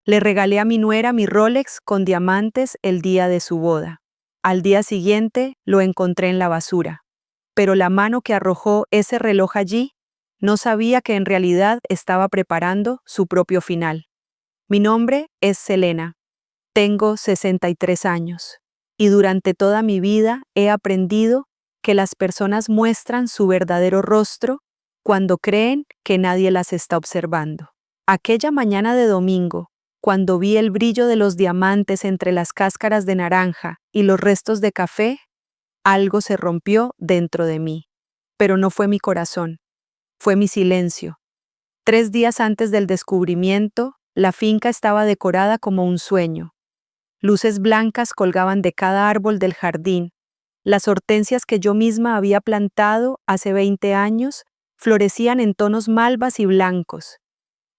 Le regalé a mi nuera mi Rolex con diamantes el día de su boda. Al día siguiente lo encontré en la basura. Pero la mano que arrojó ese reloj allí no sabía que en realidad estaba preparando su propio final. Mi nombre es Selena. Tengo 63 años. Y durante toda mi vida he aprendido que las personas muestran su verdadero rostro cuando creen que nadie las está observando. Aquella mañana de domingo, cuando vi el brillo de los diamantes entre las cáscaras de naranja y los restos de café, algo se rompió dentro de mí. Pero no fue mi corazón, fue mi silencio. 3 días antes del descubrimiento, la finca estaba decorada como un sueño. Luces blancas colgaban de cada árbol del jardín. Las hortensias que yo misma había plantado hace 20 años florecían en tonos malvas y blancos,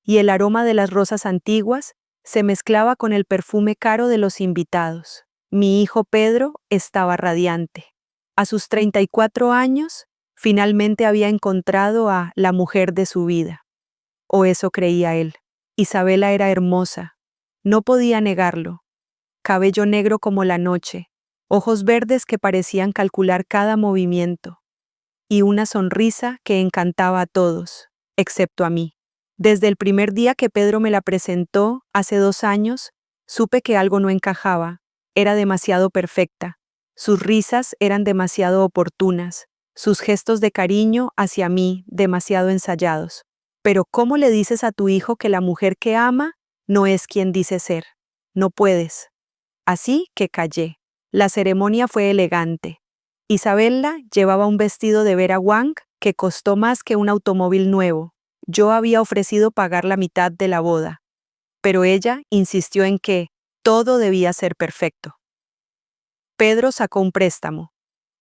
y el aroma de las rosas antiguas se mezclaba con el perfume caro de los invitados. Mi hijo Pedro estaba radiante. A sus 34 años, finalmente había encontrado a la mujer de su vida. O eso creía él. Isabela era hermosa. No podía negarlo. Cabello negro como la noche, ojos verdes que parecían calcular cada movimiento, y una sonrisa que encantaba a todos, excepto a mí. Desde el primer día que Pedro me la presentó, hace 2 años, supe que algo no encajaba. Era demasiado perfecta. Sus risas eran demasiado oportunas, sus gestos de cariño hacia mí demasiado ensayados. Pero ¿cómo le dices a tu hijo que la mujer que ama no es quien dice ser? No puedes. Así que callé. La ceremonia fue elegante. Isabella llevaba un vestido de Vera Wang que costó más que un automóvil nuevo. Yo había ofrecido pagar la mitad de la boda, pero ella insistió en que todo debía ser perfecto. Pedro sacó un préstamo.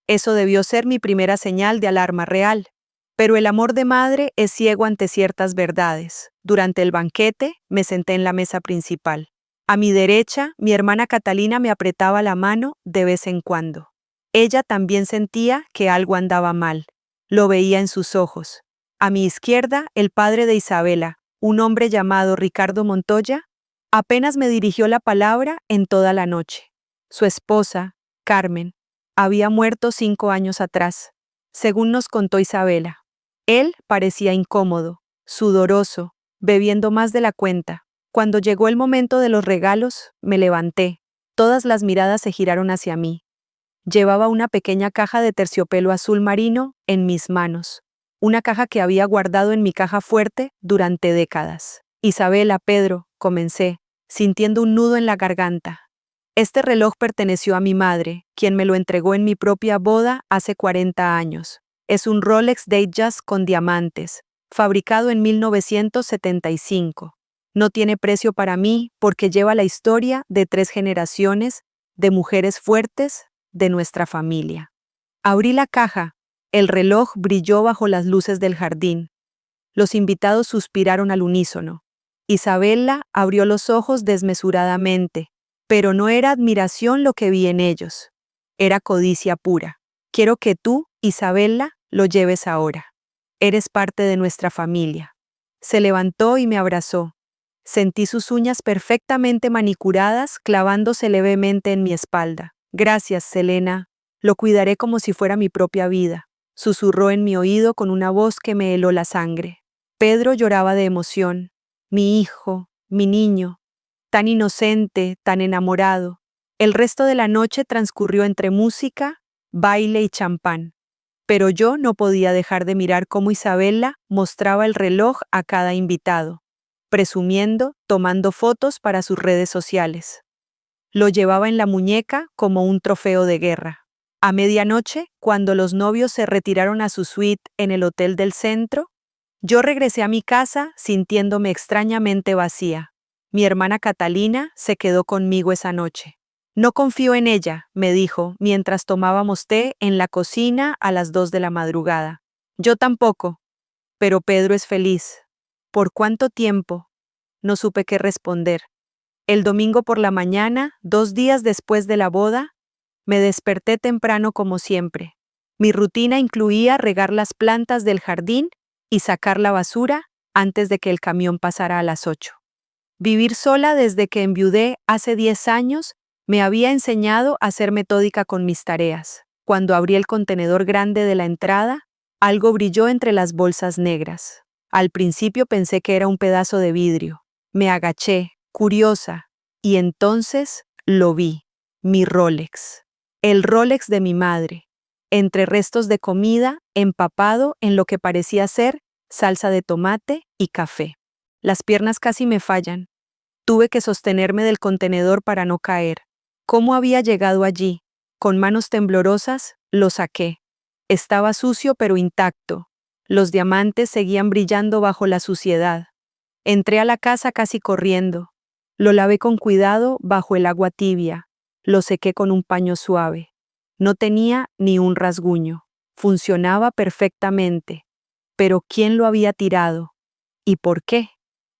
Eso debió ser mi primera señal de alarma real. Pero el amor de madre es ciego ante ciertas verdades. Durante el banquete me senté en la mesa principal. A mi derecha, mi hermana Catalina me apretaba la mano de vez en cuando. Ella también sentía que algo andaba mal. Lo veía en sus ojos. A mi izquierda, el padre de Isabela, un hombre llamado Ricardo Montoya, apenas me dirigió la palabra en toda la noche. Su esposa, Carmen, había muerto 5 años atrás, según nos contó Isabela. Él parecía incómodo, sudoroso, bebiendo más de la cuenta. Cuando llegó el momento de los regalos, me levanté. Todas las miradas se giraron hacia mí. Llevaba una pequeña caja de terciopelo azul marino en mis manos, una caja que había guardado en mi caja fuerte durante décadas. Isabela, Pedro, comencé, sintiendo un nudo en la garganta. Este reloj perteneció a mi madre, quien me lo entregó en mi propia boda hace 40 años. Es un Rolex Datejust con diamantes, fabricado en 1975. No tiene precio para mí porque lleva la historia de 3 generaciones de mujeres fuertes de nuestra familia. Abrí la caja. El reloj brilló bajo las luces del jardín. Los invitados suspiraron al unísono. Isabella abrió los ojos desmesuradamente, pero no era admiración lo que vi en ellos. Era codicia pura. Quiero que tú, Isabella, lo lleves ahora. Eres parte de nuestra familia. Se levantó y me abrazó. Sentí sus uñas perfectamente manicuradas clavándose levemente en mi espalda. Gracias, Selena. Lo cuidaré como si fuera mi propia vida, susurró en mi oído con una voz que me heló la sangre. Pedro lloraba de emoción. Mi hijo, mi niño, tan inocente, tan enamorado. El resto de la noche transcurrió entre música, baile y champán. Pero yo no podía dejar de mirar cómo Isabella mostraba el reloj a cada invitado, presumiendo, tomando fotos para sus redes sociales. Lo llevaba en la muñeca como un trofeo de guerra. A medianoche, cuando los novios se retiraron a su suite en el hotel del centro, yo regresé a mi casa sintiéndome extrañamente vacía. Mi hermana Catalina se quedó conmigo esa noche. No confío en ella, me dijo, mientras tomábamos té en la cocina a las 2 de la madrugada. Yo tampoco. Pero Pedro es feliz. ¿Por cuánto tiempo? No supe qué responder. El domingo por la mañana, 2 días después de la boda, me desperté temprano como siempre. Mi rutina incluía regar las plantas del jardín y sacar la basura antes de que el camión pasara a las 8. Vivir sola desde que enviudé hace 10 años me había enseñado a ser metódica con mis tareas. Cuando abrí el contenedor grande de la entrada, algo brilló entre las bolsas negras. Al principio pensé que era un pedazo de vidrio. Me agaché, curiosa, y entonces lo vi, mi Rolex. El Rolex de mi madre, entre restos de comida, empapado en lo que parecía ser salsa de tomate y café. Las piernas casi me fallan. Tuve que sostenerme del contenedor para no caer. ¿Cómo había llegado allí? Con manos temblorosas, lo saqué. Estaba sucio pero intacto. Los diamantes seguían brillando bajo la suciedad. Entré a la casa casi corriendo. Lo lavé con cuidado bajo el agua tibia. Lo sequé con un paño suave. No tenía ni un rasguño. Funcionaba perfectamente. Pero ¿quién lo había tirado? ¿Y por qué?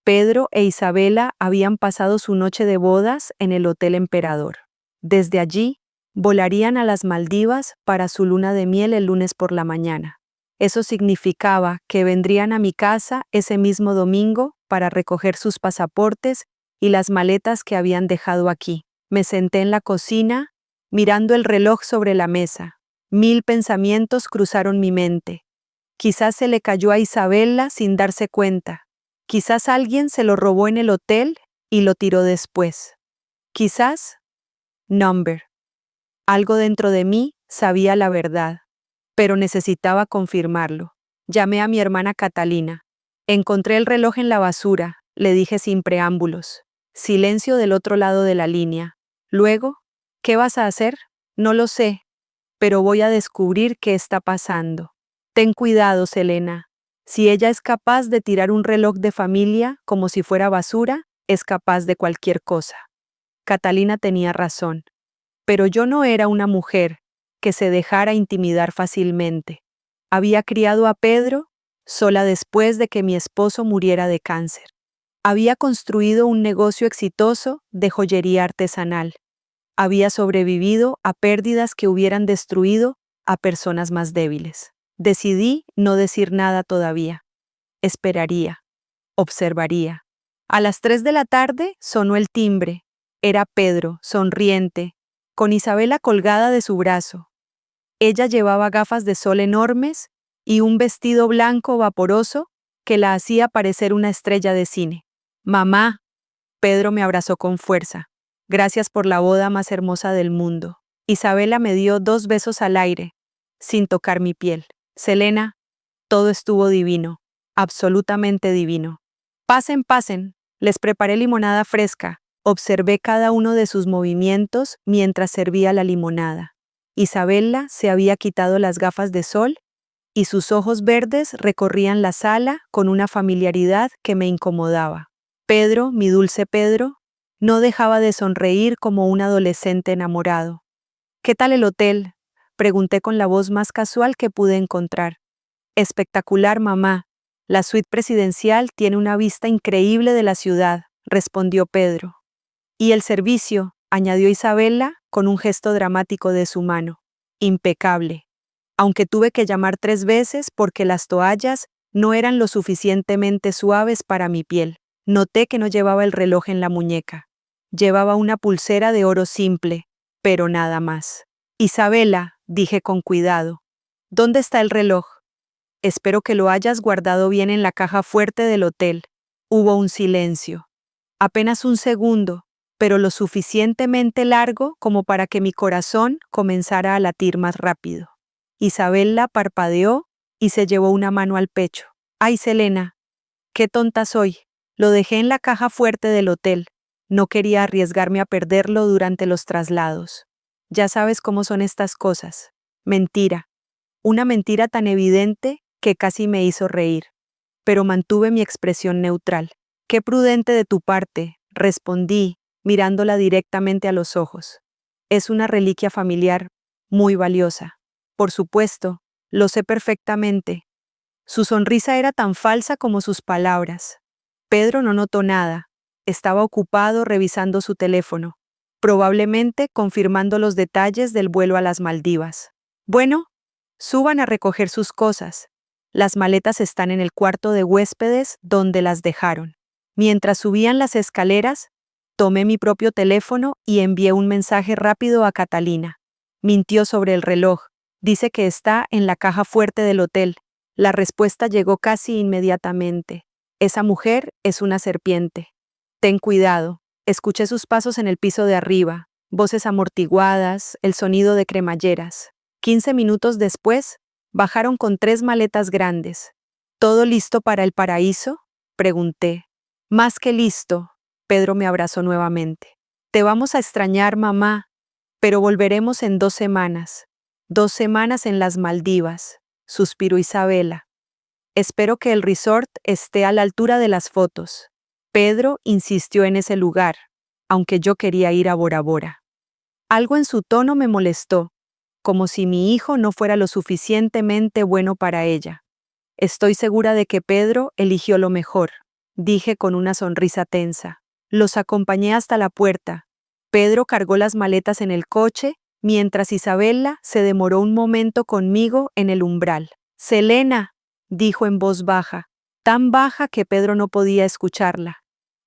Pedro e Isabela habían pasado su noche de bodas en el Hotel Emperador. Desde allí, volarían a las Maldivas para su luna de miel el lunes por la mañana. Eso significaba que vendrían a mi casa ese mismo domingo para recoger sus pasaportes y las maletas que habían dejado aquí. Me senté en la cocina, mirando el reloj sobre la mesa. 1000 pensamientos cruzaron mi mente. Quizás se le cayó a Isabela sin darse cuenta. Quizás alguien se lo robó en el hotel y lo tiró después. Quizás, Number. Algo dentro de mí sabía la verdad, pero necesitaba confirmarlo. Llamé a mi hermana Catalina. Encontré el reloj en la basura, le dije sin preámbulos. Silencio del otro lado de la línea. Luego, ¿qué vas a hacer? No lo sé, pero voy a descubrir qué está pasando. Ten cuidado, Selena. Si ella es capaz de tirar un reloj de familia como si fuera basura, es capaz de cualquier cosa. Catalina tenía razón. Pero yo no era una mujer que se dejara intimidar fácilmente. Había criado a Pedro sola después de que mi esposo muriera de cáncer. Había construido un negocio exitoso de joyería artesanal. Había sobrevivido a pérdidas que hubieran destruido a personas más débiles. Decidí no decir nada todavía. Esperaría. Observaría. A las 3 de la tarde sonó el timbre. Era Pedro, sonriente, con Isabela colgada de su brazo. Ella llevaba gafas de sol enormes y un vestido blanco vaporoso que la hacía parecer una estrella de cine. Mamá, Pedro me abrazó con fuerza. Gracias por la boda más hermosa del mundo. Isabela me dio 2 besos al aire, sin tocar mi piel. Selena, todo estuvo divino, absolutamente divino. Pasen, pasen. Les preparé limonada fresca. Observé cada uno de sus movimientos mientras servía la limonada. Isabela se había quitado las gafas de sol y sus ojos verdes recorrían la sala con una familiaridad que me incomodaba. Pedro, mi dulce Pedro, no dejaba de sonreír como un adolescente enamorado. ¿Qué tal el hotel?, pregunté con la voz más casual que pude encontrar. Espectacular, mamá. La suite presidencial tiene una vista increíble de la ciudad, respondió Pedro. Y el servicio, añadió Isabela con un gesto dramático de su mano. Impecable. Aunque tuve que llamar 3 veces porque las toallas no eran lo suficientemente suaves para mi piel. Noté que no llevaba el reloj en la muñeca. Llevaba una pulsera de oro simple, pero nada más. Isabela, dije con cuidado, ¿dónde está el reloj? Espero que lo hayas guardado bien en la caja fuerte del hotel. Hubo un silencio. Apenas un segundo, pero lo suficientemente largo como para que mi corazón comenzara a latir más rápido. Isabela parpadeó y se llevó una mano al pecho. ¡Ay, Selena! ¡Qué tonta soy! Lo dejé en la caja fuerte del hotel. No quería arriesgarme a perderlo durante los traslados. Ya sabes cómo son estas cosas. Mentira. Una mentira tan evidente que casi me hizo reír. Pero mantuve mi expresión neutral. Qué prudente de tu parte, respondí, mirándola directamente a los ojos. Es una reliquia familiar muy valiosa. Por supuesto, lo sé perfectamente. Su sonrisa era tan falsa como sus palabras. Pedro no notó nada. Estaba ocupado revisando su teléfono, probablemente confirmando los detalles del vuelo a las Maldivas. Bueno, suban a recoger sus cosas. Las maletas están en el cuarto de huéspedes donde las dejaron. Mientras subían las escaleras, tomé mi propio teléfono y envié un mensaje rápido a Catalina. Mintió sobre el reloj. Dice que está en la caja fuerte del hotel. La respuesta llegó casi inmediatamente. Esa mujer es una serpiente. Ten cuidado. Escuché sus pasos en el piso de arriba, voces amortiguadas, el sonido de cremalleras. 15 minutos después, bajaron con 3 maletas grandes. ¿Todo listo para el paraíso?, pregunté. Más que listo. Pedro me abrazó nuevamente. Te vamos a extrañar, mamá, pero volveremos en 2 semanas. 2 semanas en las Maldivas, suspiró Isabela. Espero que el resort esté a la altura de las fotos. Pedro insistió en ese lugar, aunque yo quería ir a Bora Bora. Algo en su tono me molestó, como si mi hijo no fuera lo suficientemente bueno para ella. Estoy segura de que Pedro eligió lo mejor, dije con una sonrisa tensa. Los acompañé hasta la puerta. Pedro cargó las maletas en el coche, mientras Isabela se demoró un momento conmigo en el umbral. «Selena», dijo en voz baja, tan baja que Pedro no podía escucharla.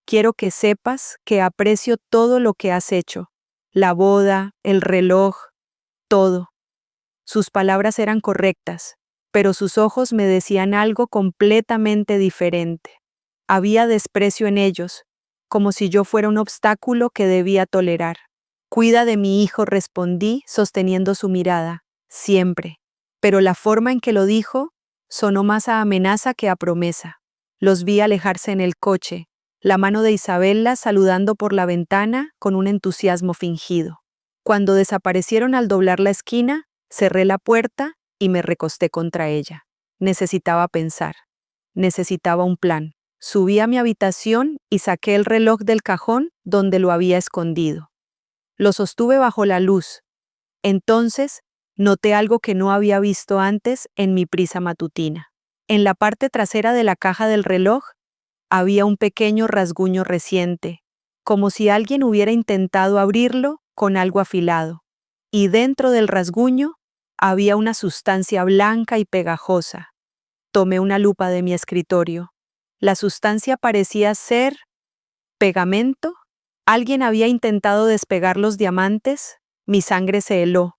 «Quiero que sepas que aprecio todo lo que has hecho. La boda, el reloj, todo». Sus palabras eran correctas, pero sus ojos me decían algo completamente diferente. Había desprecio en ellos, como si yo fuera un obstáculo que debía tolerar. «Cuida de mi hijo», respondí, sosteniendo su mirada, siempre. Pero la forma en que lo dijo sonó más a amenaza que a promesa. Los vi alejarse en el coche, la mano de Isabela saludando por la ventana con un entusiasmo fingido. Cuando desaparecieron al doblar la esquina, cerré la puerta y me recosté contra ella. Necesitaba pensar. Necesitaba un plan. Subí a mi habitación y saqué el reloj del cajón donde lo había escondido. Lo sostuve bajo la luz. Entonces, noté algo que no había visto antes en mi prisa matutina. En la parte trasera de la caja del reloj había un pequeño rasguño reciente, como si alguien hubiera intentado abrirlo con algo afilado. Y dentro del rasguño había una sustancia blanca y pegajosa. Tomé una lupa de mi escritorio. La sustancia parecía ser pegamento. ¿Alguien había intentado despegar los diamantes? Mi sangre se heló.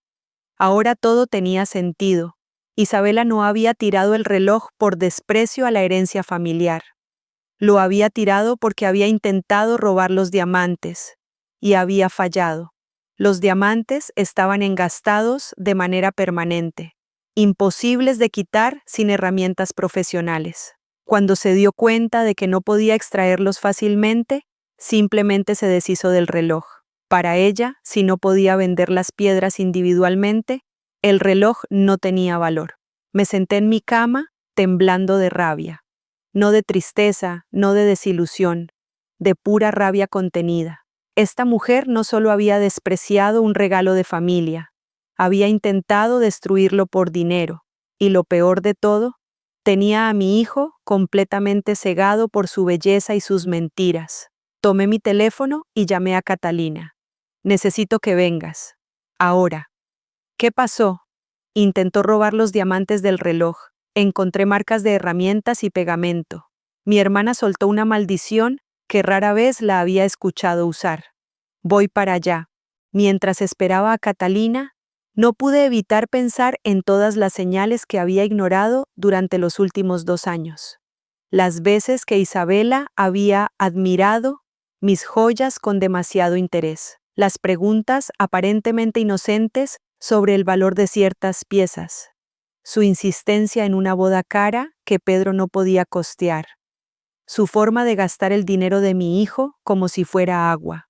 Ahora todo tenía sentido. Isabela no había tirado el reloj por desprecio a la herencia familiar. Lo había tirado porque había intentado robar los diamantes. Y había fallado. Los diamantes estaban engastados de manera permanente, imposibles de quitar sin herramientas profesionales. Cuando se dio cuenta de que no podía extraerlos fácilmente, simplemente se deshizo del reloj. Para ella, si no podía vender las piedras individualmente, el reloj no tenía valor. Me senté en mi cama, temblando de rabia. No de tristeza, no de desilusión, de pura rabia contenida. Esta mujer no solo había despreciado un regalo de familia, había intentado destruirlo por dinero, y lo peor de todo, tenía a mi hijo completamente cegado por su belleza y sus mentiras. Tomé mi teléfono y llamé a Catalina. «Necesito que vengas. Ahora». «¿Qué pasó?» «Intentó robar los diamantes del reloj. Encontré marcas de herramientas y pegamento. Mi hermana soltó una maldición que rara vez la había escuchado usar. Voy para allá». Mientras esperaba a Catalina, no pude evitar pensar en todas las señales que había ignorado durante los últimos 2 años. Las veces que Isabela había admirado mis joyas con demasiado interés. Las preguntas aparentemente inocentes sobre el valor de ciertas piezas. Su insistencia en una boda cara que Pedro no podía costear. Su forma de gastar el dinero de mi hijo como si fuera agua.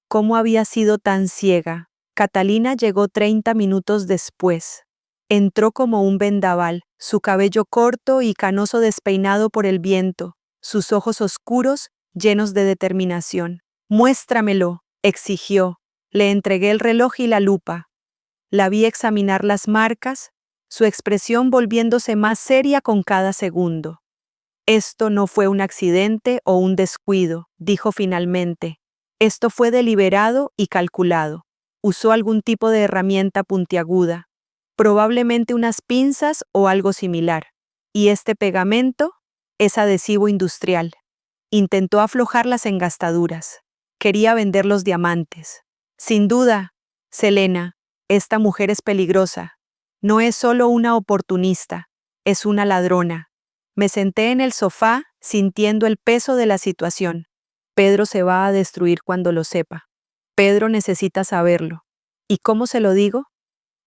¿Cómo había sido tan ciega? Catalina llegó 30 minutos después. Entró como un vendaval, su cabello corto y canoso despeinado por el viento, sus ojos oscuros llenos de determinación. «Muéstramelo», exigió. Le entregué el reloj y la lupa. La vi examinar las marcas, su expresión volviéndose más seria con cada segundo. «Esto no fue un accidente o un descuido», dijo finalmente. «Esto fue deliberado y calculado. Usó algún tipo de herramienta puntiaguda, probablemente unas pinzas o algo similar. Y este pegamento es adhesivo industrial. Intentó aflojar las engastaduras. Quería vender los diamantes. Sin duda, Selena, esta mujer es peligrosa. No es solo una oportunista, es una ladrona. Me senté en el sofá sintiendo el peso de la situación. Pedro se va a destruir cuando lo sepa. Pedro necesita saberlo. ¿Y cómo se lo digo?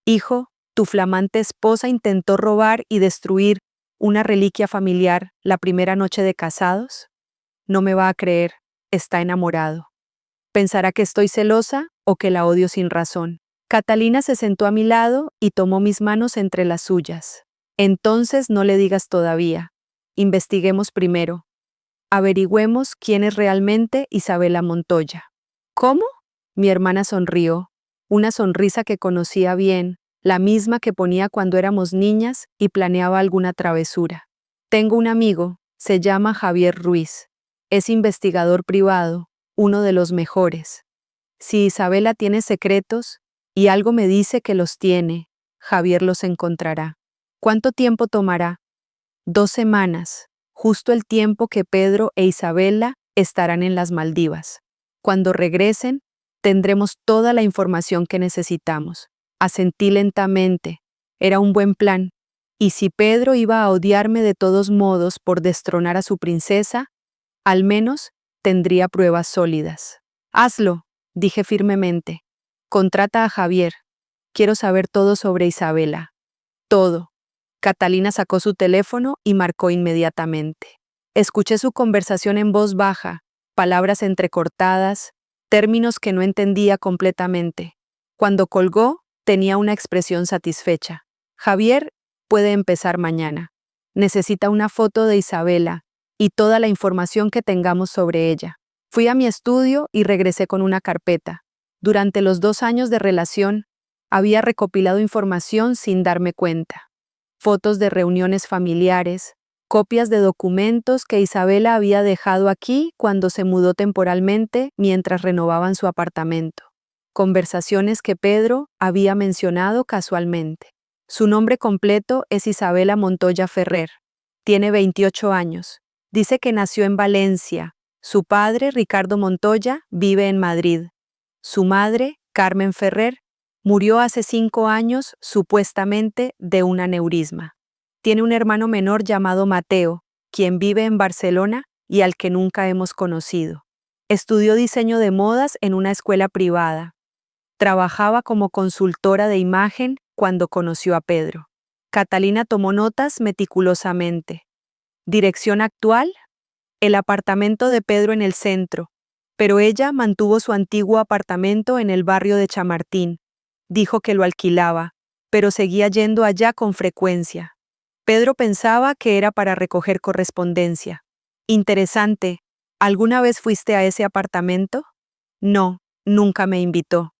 Hijo, tu flamante esposa intentó robar y destruir una reliquia familiar la primera noche de casados. No me va a creer, está enamorado. Pensará que estoy celosa o que la odio sin razón. Catalina se sentó a mi lado y tomó mis manos entre las suyas. Entonces no le digas todavía. Investiguemos primero. Averigüemos quién es realmente Isabela Montoya. ¿Cómo? Mi hermana sonrió, una sonrisa que conocía bien, la misma que ponía cuando éramos niñas y planeaba alguna travesura. Tengo un amigo, se llama Javier Ruiz. Es investigador privado, uno de los mejores. Si Isabela tiene secretos, y algo me dice que los tiene, Javier los encontrará. ¿Cuánto tiempo tomará? 2 semanas, justo el tiempo que Pedro e Isabela estarán en las Maldivas. Cuando regresen, tendremos toda la información que necesitamos. Asentí lentamente. Era un buen plan. Y si Pedro iba a odiarme de todos modos por destronar a su princesa, al menos tendría pruebas sólidas. Hazlo, dije firmemente. Contrata a Javier. Quiero saber todo sobre Isabela. Todo. Catalina sacó su teléfono y marcó inmediatamente. Escuché su conversación en voz baja, palabras entrecortadas, términos que no entendía completamente. Cuando colgó, tenía una expresión satisfecha. Javier puede empezar mañana. Necesita una foto de Isabela y toda la información que tengamos sobre ella. Fui a mi estudio y regresé con una carpeta. Durante los 2 años de relación, había recopilado información sin darme cuenta. Fotos de reuniones familiares, copias de documentos que Isabela había dejado aquí cuando se mudó temporalmente mientras renovaban su apartamento. Conversaciones que Pedro había mencionado casualmente. Su nombre completo es Isabela Montoya Ferrer. Tiene 28 años. Dice que nació en Valencia. Su padre, Ricardo Montoya, vive en Madrid. Su madre, Carmen Ferrer, murió hace 5 años, supuestamente, de un aneurisma. Tiene un hermano menor llamado Mateo, quien vive en Barcelona y al que nunca hemos conocido. Estudió diseño de modas en una escuela privada. Trabajaba como consultora de imagen cuando conoció a Pedro. Catalina tomó notas meticulosamente. Dirección actual: el apartamento de Pedro en el centro, pero ella mantuvo su antiguo apartamento en el barrio de Chamartín. Dijo que lo alquilaba, pero seguía yendo allá con frecuencia. Pedro pensaba que era para recoger correspondencia. Interesante. ¿Alguna vez fuiste a ese apartamento? No, nunca me invitó.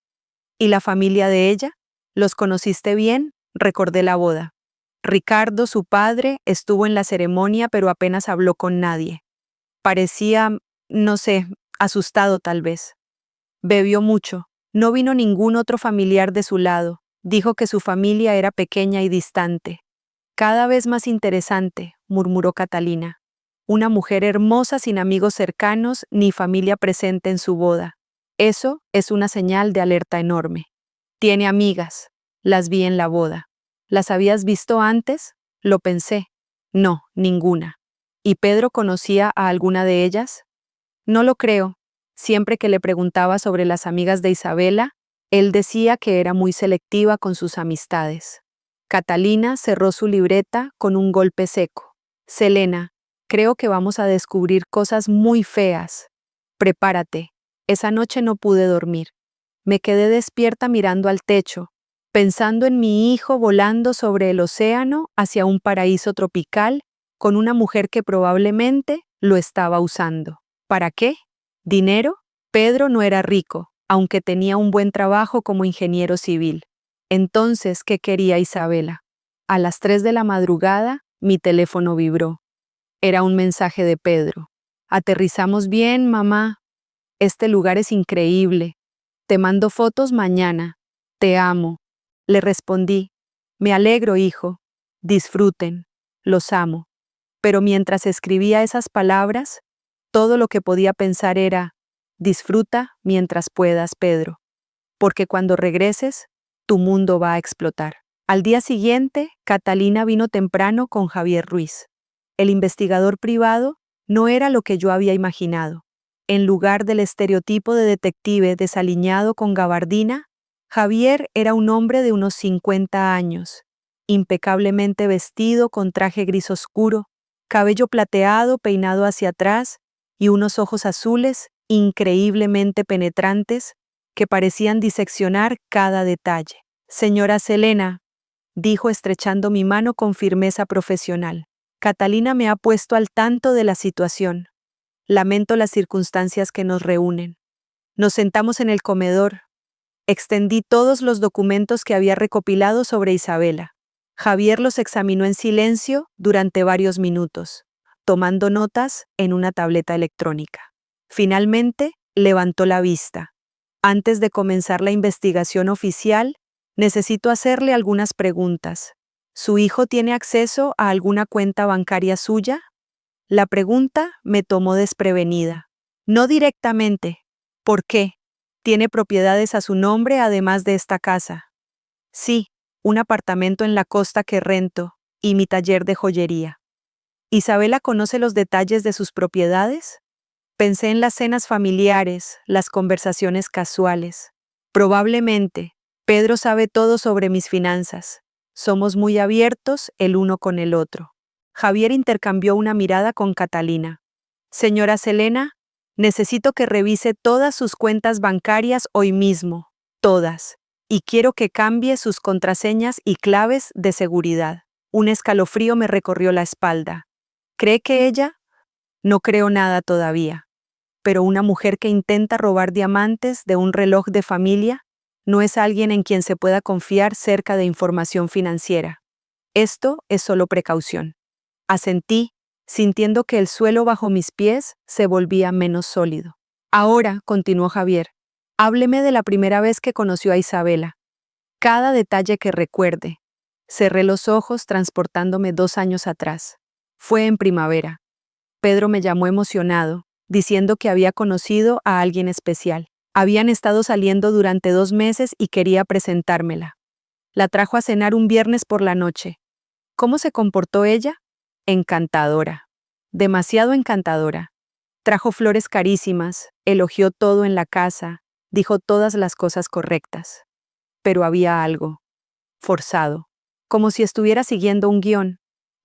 ¿Y la familia de ella? ¿Los conociste bien? Recordé la boda. Ricardo, su padre, estuvo en la ceremonia, pero apenas habló con nadie. Parecía, no sé, asustado tal vez. Bebió mucho. No vino ningún otro familiar de su lado. Dijo que su familia era pequeña y distante. Cada vez más interesante, murmuró Catalina. Una mujer hermosa sin amigos cercanos ni familia presente en su boda. Eso es una señal de alerta enorme. Tiene amigas. Las vi en la boda. ¿Las habías visto antes? Lo pensé. No, ninguna. ¿Y Pedro conocía a alguna de ellas? No lo creo. Siempre que le preguntaba sobre las amigas de Isabela, él decía que era muy selectiva con sus amistades. Catalina cerró su libreta con un golpe seco. Selena, creo que vamos a descubrir cosas muy feas. Prepárate. Esa noche no pude dormir. Me quedé despierta mirando al techo, pensando en mi hijo volando sobre el océano hacia un paraíso tropical con una mujer que probablemente lo estaba usando. ¿Para qué? ¿Dinero? Pedro no era rico, aunque tenía un buen trabajo como ingeniero civil. Entonces, ¿qué quería Isabela? A las 3 de la madrugada, mi teléfono vibró. Era un mensaje de Pedro. Aterrizamos bien, mamá. Este lugar es increíble. Te mando fotos mañana. Te amo. Le respondí. Me alegro, hijo. Disfruten. Los amo. Pero mientras escribía esas palabras, todo lo que podía pensar era: disfruta mientras puedas, Pedro, porque cuando regreses, tu mundo va a explotar. Al día siguiente, Catalina vino temprano con Javier Ruiz. El investigador privado no era lo que yo había imaginado. En lugar del estereotipo de detective desaliñado con gabardina, Javier era un hombre de unos 50 años, impecablemente vestido con traje gris oscuro, cabello plateado peinado hacia atrás y unos ojos azules increíblemente penetrantes que parecían diseccionar cada detalle. Señora Selena, dijo estrechando mi mano con firmeza profesional, Catalina me ha puesto al tanto de la situación. Lamento las circunstancias que nos reúnen. Nos sentamos en el comedor. Extendí todos los documentos que había recopilado sobre Isabela. Javier los examinó en silencio durante varios minutos, tomando notas en una tableta electrónica. Finalmente, levantó la vista. Antes de comenzar la investigación oficial, necesito hacerle algunas preguntas. ¿Su hijo tiene acceso a alguna cuenta bancaria suya? La pregunta me tomó desprevenida. No directamente. ¿Por qué? ¿Tiene propiedades a su nombre además de esta casa? Sí, un apartamento en la costa que rento y mi taller de joyería. ¿Isabela conoce los detalles de sus propiedades? Pensé en las cenas familiares, las conversaciones casuales. Probablemente, Pedro sabe todo sobre mis finanzas. Somos muy abiertos el uno con el otro. Javier intercambió una mirada con Catalina. Señora Selena, necesito que revise todas sus cuentas bancarias hoy mismo, todas, y quiero que cambie sus contraseñas y claves de seguridad. Un escalofrío me recorrió la espalda. ¿Cree que ella? No creo nada todavía. Pero una mujer que intenta robar diamantes de un reloj de familia no es alguien en quien se pueda confiar cerca de información financiera. Esto es solo precaución. Asentí, sintiendo que el suelo bajo mis pies se volvía menos sólido. Ahora, continuó Javier, hábleme de la primera vez que conoció a Isabela. Cada detalle que recuerde. Cerré los ojos transportándome 2 años atrás. Fue en primavera. Pedro me llamó emocionado, diciendo que había conocido a alguien especial. Habían estado saliendo durante 2 meses y quería presentármela. La trajo a cenar un viernes por la noche. ¿Cómo se comportó ella? Encantadora. Demasiado encantadora. Trajo flores carísimas, elogió todo en la casa, dijo todas las cosas correctas. Pero había algo. Forzado. Como si estuviera siguiendo un guión.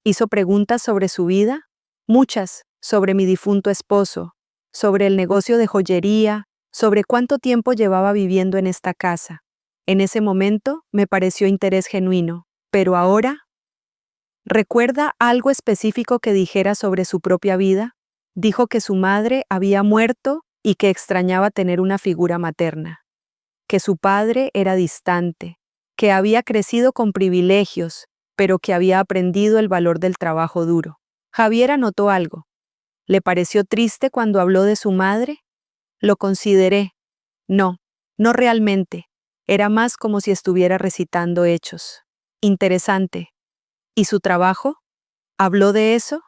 Hizo preguntas sobre su vida, muchas, sobre mi difunto esposo, sobre el negocio de joyería, sobre cuánto tiempo llevaba viviendo en esta casa. En ese momento me pareció interés genuino, pero ahora... ¿Recuerda algo específico que dijera sobre su propia vida? Dijo que su madre había muerto y que extrañaba tener una figura materna, que su padre era distante, que había crecido con privilegios, pero que había aprendido el valor del trabajo duro. Javier anotó algo. ¿Le pareció triste cuando habló de su madre? Lo consideré. No, no realmente. Era más como si estuviera recitando hechos. Interesante. ¿Y su trabajo? ¿Habló de eso?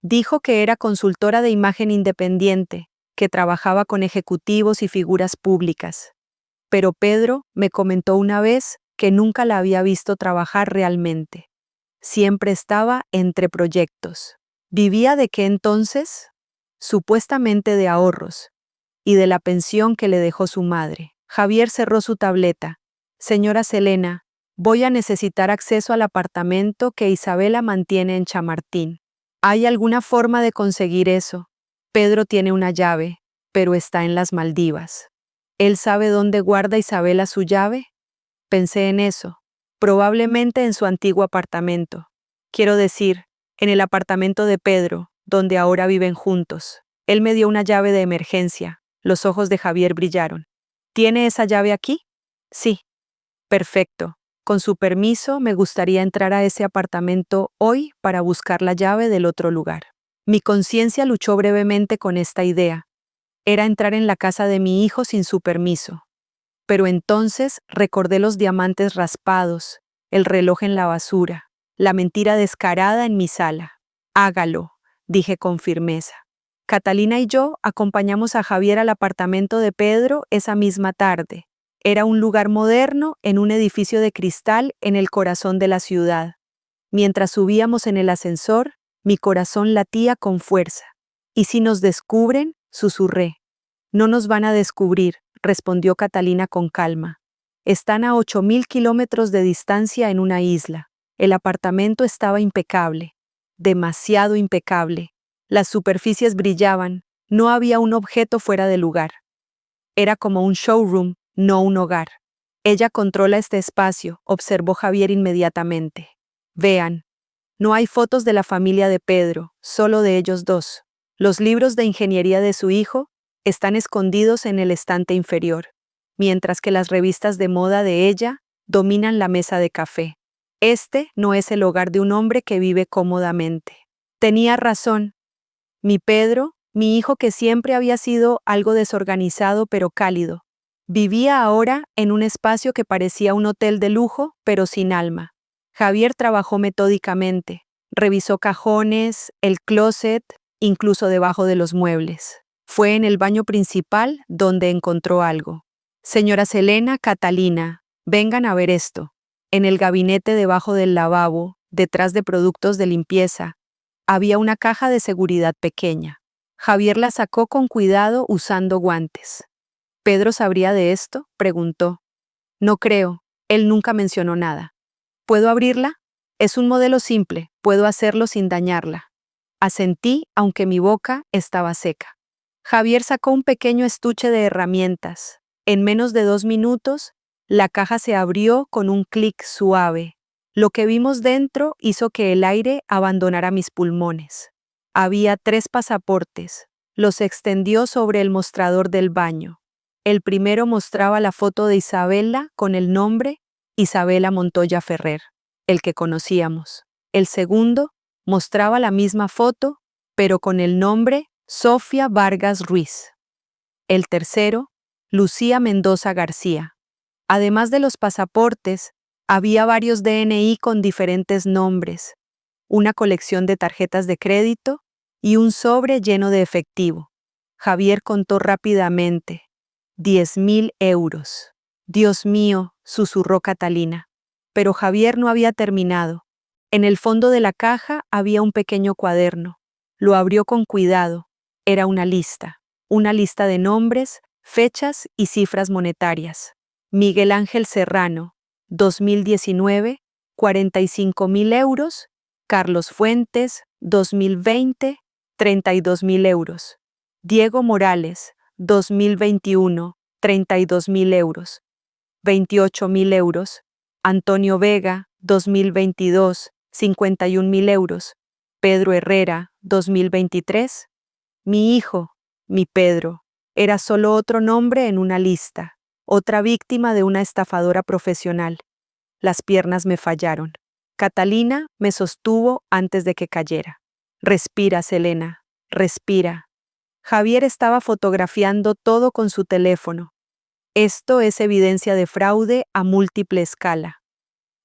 Dijo que era consultora de imagen independiente, que trabajaba con ejecutivos y figuras públicas. Pero Pedro me comentó una vez que nunca la había visto trabajar realmente. Siempre estaba entre proyectos. ¿Vivía de qué entonces? Supuestamente de ahorros y de la pensión que le dejó su madre. Javier cerró su tableta. Señora Selena, voy a necesitar acceso al apartamento que Isabela mantiene en Chamartín. ¿Hay alguna forma de conseguir eso? Pedro tiene una llave, pero está en las Maldivas. ¿Él sabe dónde guarda Isabela su llave? Pensé en eso. Probablemente en su antiguo apartamento. Quiero decir, en el apartamento de Pedro, donde ahora viven juntos. Él me dio una llave de emergencia. Los ojos de Javier brillaron. ¿Tiene esa llave aquí? Sí. Perfecto. Con su permiso, me gustaría entrar a ese apartamento hoy para buscar la llave del otro lugar. Mi conciencia luchó brevemente con esta idea. Era entrar en la casa de mi hijo sin su permiso. Pero entonces recordé los diamantes raspados, el reloj en la basura, la mentira descarada en mi sala. Hágalo, dije con firmeza. Catalina y yo acompañamos a Javier al apartamento de Pedro esa misma tarde. Era un lugar moderno en un edificio de cristal en el corazón de la ciudad. Mientras subíamos en el ascensor, mi corazón latía con fuerza. ¿Y si nos descubren?, susurré. No nos van a descubrir, respondió Catalina con calma. Están a 8.000 kilómetros de distancia en una isla. El apartamento estaba impecable, demasiado impecable. Las superficies brillaban, no había un objeto fuera de lugar. Era como un showroom, no un hogar. Ella controla este espacio, observó Javier inmediatamente. Vean, no hay fotos de la familia de Pedro, solo de ellos dos. Los libros de ingeniería de su hijo están escondidos en el estante inferior, mientras que las revistas de moda de ella dominan la mesa de café. Este no es el hogar de un hombre que vive cómodamente. Tenía razón. Mi Pedro, mi hijo que siempre había sido algo desorganizado pero cálido, vivía ahora en un espacio que parecía un hotel de lujo pero sin alma. Javier trabajó metódicamente, revisó cajones, el closet, incluso debajo de los muebles. Fue en el baño principal donde encontró algo. Señora Selena, Catalina, vengan a ver esto. En el gabinete debajo del lavabo, detrás de productos de limpieza, había una caja de seguridad pequeña. Javier la sacó con cuidado usando guantes. ¿Pedro sabría de esto?, preguntó. No creo, él nunca mencionó nada. ¿Puedo abrirla? Es un modelo simple, puedo hacerlo sin dañarla. Asentí, aunque mi boca estaba seca. Javier sacó un pequeño estuche de herramientas. En menos de 2 minutos, la caja se abrió con un clic suave. Lo que vimos dentro hizo que el aire abandonara mis pulmones. Había 3 pasaportes. Los extendió sobre el mostrador del baño. El primero mostraba la foto de Isabela con el nombre Isabela Montoya Ferrer, el que conocíamos. El segundo mostraba la misma foto, pero con el nombre Sofía Vargas Ruiz. El tercero, Lucía Mendoza García. Además de los pasaportes, había varios DNI con diferentes nombres, una colección de tarjetas de crédito y un sobre lleno de efectivo. Javier contó rápidamente. 10.000 euros. Dios mío, susurró Catalina. Pero Javier no había terminado. En el fondo de la caja había un pequeño cuaderno. Lo abrió con cuidado. Era una lista de nombres, fechas y cifras monetarias. Miguel Ángel Serrano, 2019, 45.000 euros. Carlos Fuentes, 2020, 32.000 euros. Diego Morales, 2021, 32.000 euros. 28.000 euros. Antonio Vega, 2022, 51.000 euros. Pedro Herrera, 2023. Mi hijo, mi Pedro, era solo otro nombre en una lista, otra víctima de una estafadora profesional. Las piernas me fallaron. Catalina me sostuvo antes de que cayera. Respira, Selena, respira. Javier estaba fotografiando todo con su teléfono. Esto es evidencia de fraude a múltiple escala.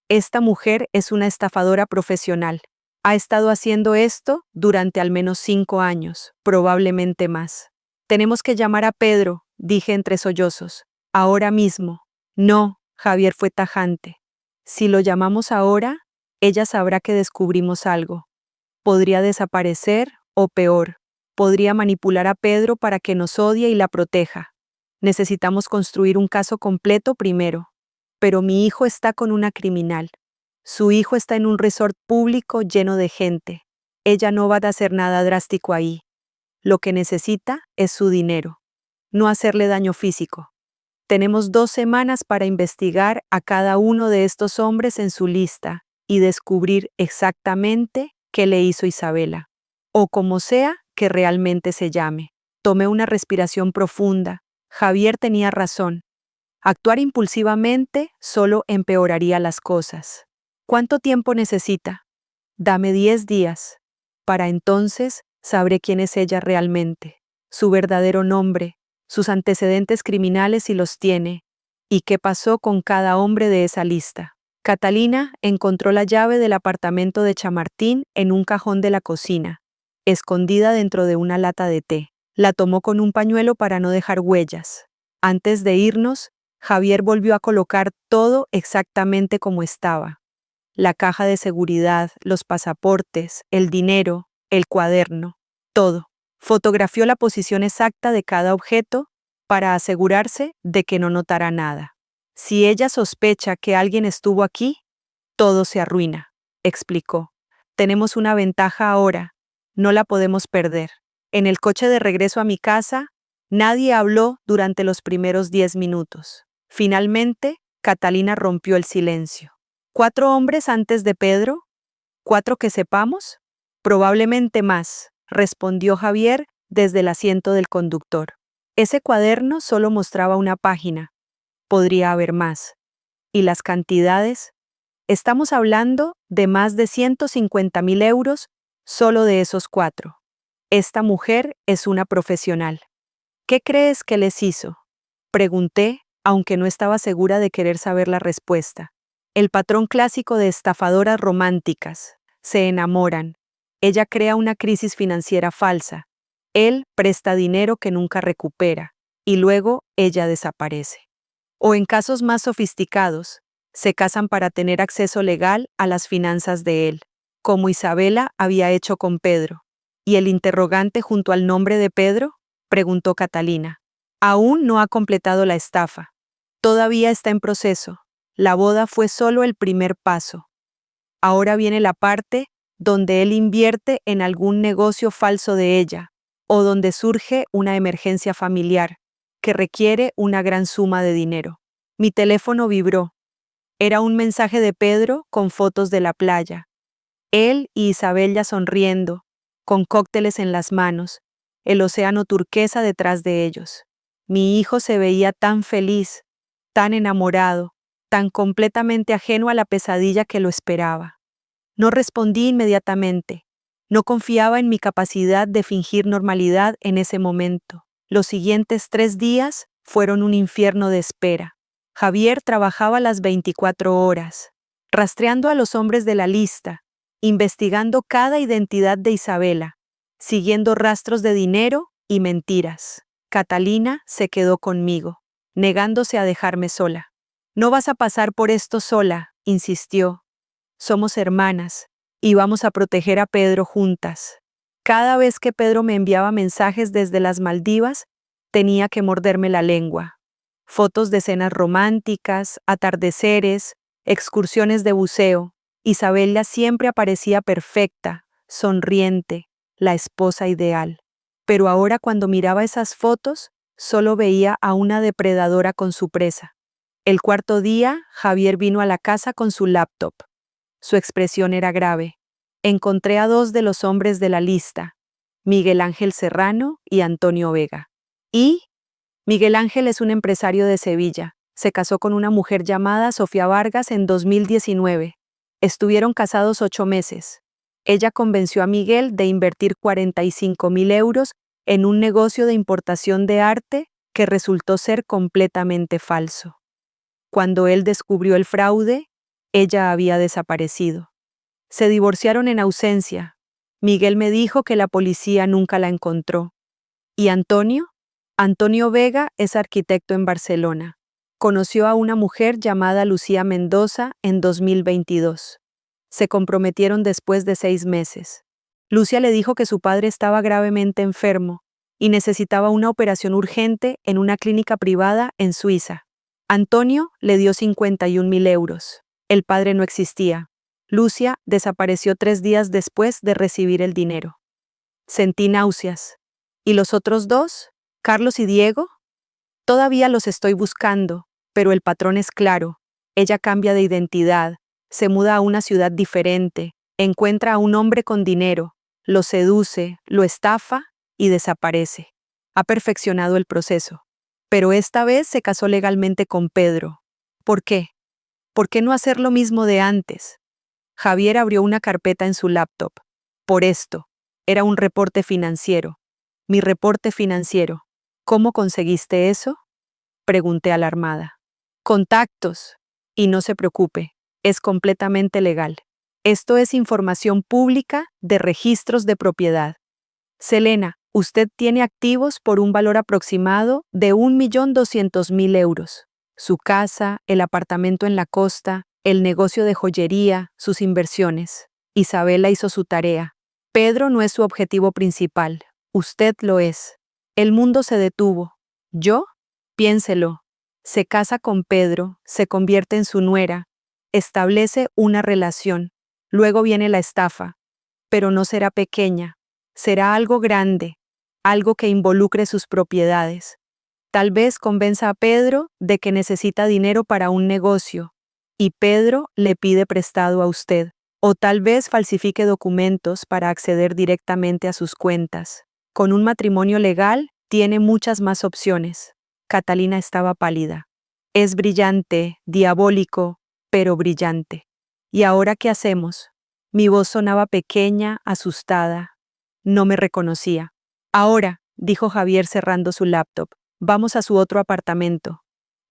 Esta mujer es una estafadora profesional. Ha estado haciendo esto durante al menos 5 años, probablemente más. Tenemos que llamar a Pedro, dije entre sollozos. Ahora mismo. No, Javier fue tajante. Si lo llamamos ahora, ella sabrá que descubrimos algo. Podría desaparecer o peor, podría manipular a Pedro para que nos odie y la proteja. Necesitamos construir un caso completo primero. Pero mi hijo está con una criminal. Su hijo está en un resort público lleno de gente. Ella no va a hacer nada drástico ahí. Lo que necesita es su dinero, no hacerle daño físico. Tenemos 2 semanas para investigar a cada uno de estos hombres en su lista y descubrir exactamente qué le hizo Isabela, o como sea que realmente se llame. Tomé una respiración profunda. Javier tenía razón. Actuar impulsivamente solo empeoraría las cosas. ¿Cuánto tiempo necesita? Dame 10 días. Para entonces sabré quién es ella realmente, su verdadero nombre, sus antecedentes criminales si los tiene, y qué pasó con cada hombre de esa lista. Catalina encontró la llave del apartamento de Chamartín en un cajón de la cocina. escondida dentro de una lata de té. La tomó con un pañuelo para no dejar huellas. Antes de irnos, Javier volvió a colocar todo exactamente como estaba. La caja de seguridad, los pasaportes, el dinero, el cuaderno, todo. Fotografió la posición exacta de cada objeto para asegurarse de que no notara nada. Si ella sospecha que alguien estuvo aquí, todo se arruina, explicó. Tenemos una ventaja ahora, no la podemos perder. En el coche de regreso a mi casa, nadie habló durante los primeros 10 minutos. Finalmente, Catalina rompió el silencio. ¿4 hombres antes de Pedro? ¿4 que sepamos? Probablemente más, respondió Javier desde el asiento del conductor. Ese cuaderno solo mostraba una página. Podría haber más. ¿Y las cantidades? Estamos hablando de más de 150.000 euros solo de esos 4. Esta mujer es una profesional. ¿Qué crees que les hizo? Pregunté, aunque no estaba segura de querer saber la respuesta. El patrón clásico de estafadoras románticas. Se enamoran. Ella crea una crisis financiera falsa. Él presta dinero que nunca recupera. Y luego ella desaparece. O en casos más sofisticados, se casan para tener acceso legal a las finanzas de él, como Isabela había hecho con Pedro. ¿Y el interrogante junto al nombre de Pedro? Preguntó Catalina. Aún no ha completado la estafa. Todavía está en proceso. La boda fue solo el primer paso. Ahora viene la parte donde él invierte en algún negocio falso de ella, o donde surge una emergencia familiar que requiere una gran suma de dinero. Mi teléfono vibró. Era un mensaje de Pedro con fotos de la playa. Él y Isabella sonriendo, con cócteles en las manos, el océano turquesa detrás de ellos. Mi hijo se veía tan feliz, tan enamorado, tan completamente ajeno a la pesadilla que lo esperaba. No respondí inmediatamente. No confiaba en mi capacidad de fingir normalidad en ese momento. Los siguientes 3 días fueron un infierno de espera. Javier trabajaba las 24 horas, rastreando a los hombres de la lista, investigando cada identidad de Isabela, siguiendo rastros de dinero y mentiras. Catalina se quedó conmigo, negándose a dejarme sola. No vas a pasar por esto sola, insistió. Somos hermanas y vamos a proteger a Pedro juntas. Cada vez que Pedro me enviaba mensajes desde las Maldivas, tenía que morderme la lengua. Fotos de cenas románticas, atardeceres, excursiones de buceo. Isabella siempre aparecía perfecta, sonriente, la esposa ideal. Pero ahora cuando miraba esas fotos, solo veía a una depredadora con su presa. El cuarto día, Javier vino a la casa con su laptop. Su expresión era grave. Encontré a 2 de los hombres de la lista, Miguel Ángel Serrano y Antonio Vega. Y Miguel Ángel es un empresario de Sevilla. Se casó con una mujer llamada Sofía Vargas en 2019. Estuvieron casados 8 meses. Ella convenció a Miguel de invertir 45.000 euros en un negocio de importación de arte que resultó ser completamente falso. Cuando él descubrió el fraude, ella había desaparecido. Se divorciaron en ausencia. Miguel me dijo que la policía nunca la encontró. ¿Y Antonio? Antonio Vega es arquitecto en Barcelona. Conoció a una mujer llamada Lucía Mendoza en 2022. Se comprometieron después de 6 meses. Lucía le dijo que su padre estaba gravemente enfermo y necesitaba una operación urgente en una clínica privada en Suiza. Antonio le dio 51.000 euros. El padre no existía. Lucía desapareció 3 días después de recibir el dinero. Sentí náuseas. ¿Y los otros 2? ¿Carlos y Diego? Todavía los estoy buscando, pero el patrón es claro. Ella cambia de identidad, se muda a una ciudad diferente, encuentra a un hombre con dinero, lo seduce, lo estafa y desaparece. Ha perfeccionado el proceso. Pero esta vez se casó legalmente con Pedro. ¿Por qué? ¿Por qué no hacer lo mismo de antes? Javier abrió una carpeta en su laptop. Por esto. Era un reporte financiero. Mi reporte financiero. ¿Cómo conseguiste eso? Pregunté alarmada. Contactos. Y no se preocupe, es completamente legal. Esto es información pública de registros de propiedad. Selena, usted tiene activos por un valor aproximado de 1.200.000 euros. Su casa, el apartamento en la costa, el negocio de joyería, sus inversiones. Isabela hizo su tarea. Pedro no es su objetivo principal. Usted lo es. El mundo se detuvo. ¿Yo? Piénselo. Se casa con Pedro, se convierte en su nuera, establece una relación. Luego viene la estafa. Pero no será pequeña. Será algo grande, algo que involucre sus propiedades. Tal vez convenza a Pedro de que necesita dinero para un negocio, y Pedro le pide prestado a usted. O tal vez falsifique documentos para acceder directamente a sus cuentas. Con un matrimonio legal, tiene muchas más opciones. Catalina estaba pálida. Es brillante, diabólico, pero brillante. ¿Y ahora qué hacemos? Mi voz sonaba pequeña, asustada. No me reconocía. Ahora, dijo Javier cerrando su laptop, vamos a su otro apartamento.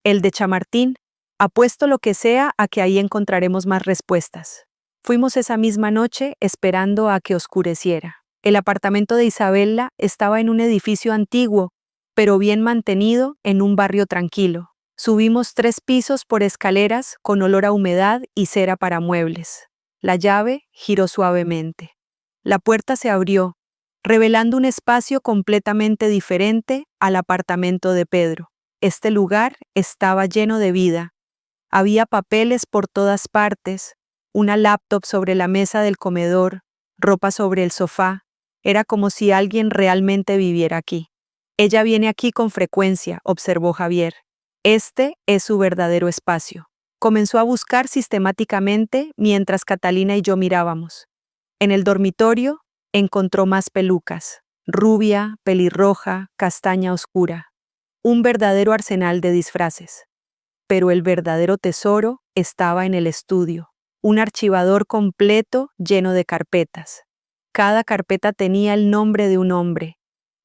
El de Chamartín. Apuesto lo que sea a que ahí encontraremos más respuestas. Fuimos esa misma noche esperando a que oscureciera. El apartamento de Isabela estaba en un edificio antiguo, pero bien mantenido en un barrio tranquilo. Subimos 3 pisos por escaleras con olor a humedad y cera para muebles. La llave giró suavemente. La puerta se abrió, revelando un espacio completamente diferente al apartamento de Pedro. Este lugar estaba lleno de vida. Había papeles por todas partes, una laptop sobre la mesa del comedor, ropa sobre el sofá. Era como si alguien realmente viviera aquí. Ella viene aquí con frecuencia, observó Javier. Este es su verdadero espacio. Comenzó a buscar sistemáticamente mientras Catalina y yo mirábamos. En el dormitorio encontró más pelucas, rubia, pelirroja, castaña oscura. Un verdadero arsenal de disfraces. Pero el verdadero tesoro estaba en el estudio. Un archivador completo lleno de carpetas. Cada carpeta tenía el nombre de un hombre.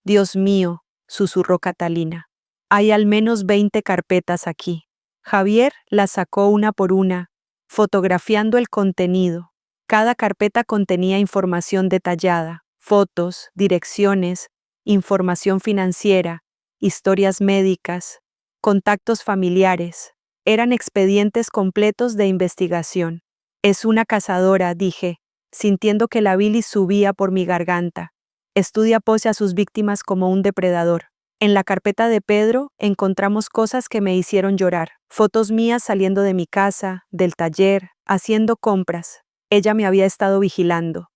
Dios mío, susurró Catalina. Hay al menos 20 carpetas aquí. Javier las sacó una por una, fotografiando el contenido. Cada carpeta contenía información detallada, fotos, direcciones, información financiera, historias médicas, contactos familiares. Eran expedientes completos de investigación. Es una cazadora, dije, sintiendo que la bilis subía por mi garganta. Estudia pose a sus víctimas como un depredador. En la carpeta de Pedro encontramos cosas que me hicieron llorar. Fotos mías saliendo de mi casa, del taller, haciendo compras. Ella me había estado vigilando.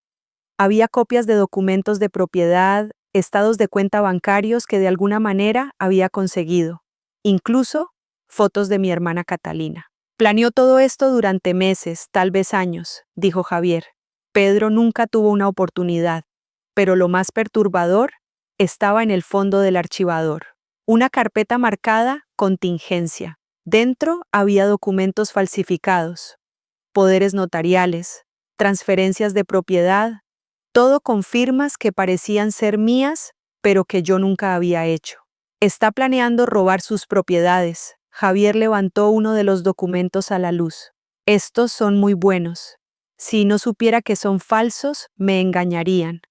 Había copias de documentos de propiedad, estados de cuenta bancarios que de alguna manera había conseguido. Incluso fotos de mi hermana Catalina. Planeó todo esto durante meses, tal vez años, dijo Javier. Pedro nunca tuvo una oportunidad. Pero lo más perturbador estaba en el fondo del archivador. Una carpeta marcada contingencia. Dentro había documentos falsificados, poderes notariales, transferencias de propiedad, todo con firmas que parecían ser mías, pero que yo nunca había hecho. Está planeando robar sus propiedades. Javier levantó uno de los documentos a la luz. Estos son muy buenos. Si no supiera que son falsos, me engañarían.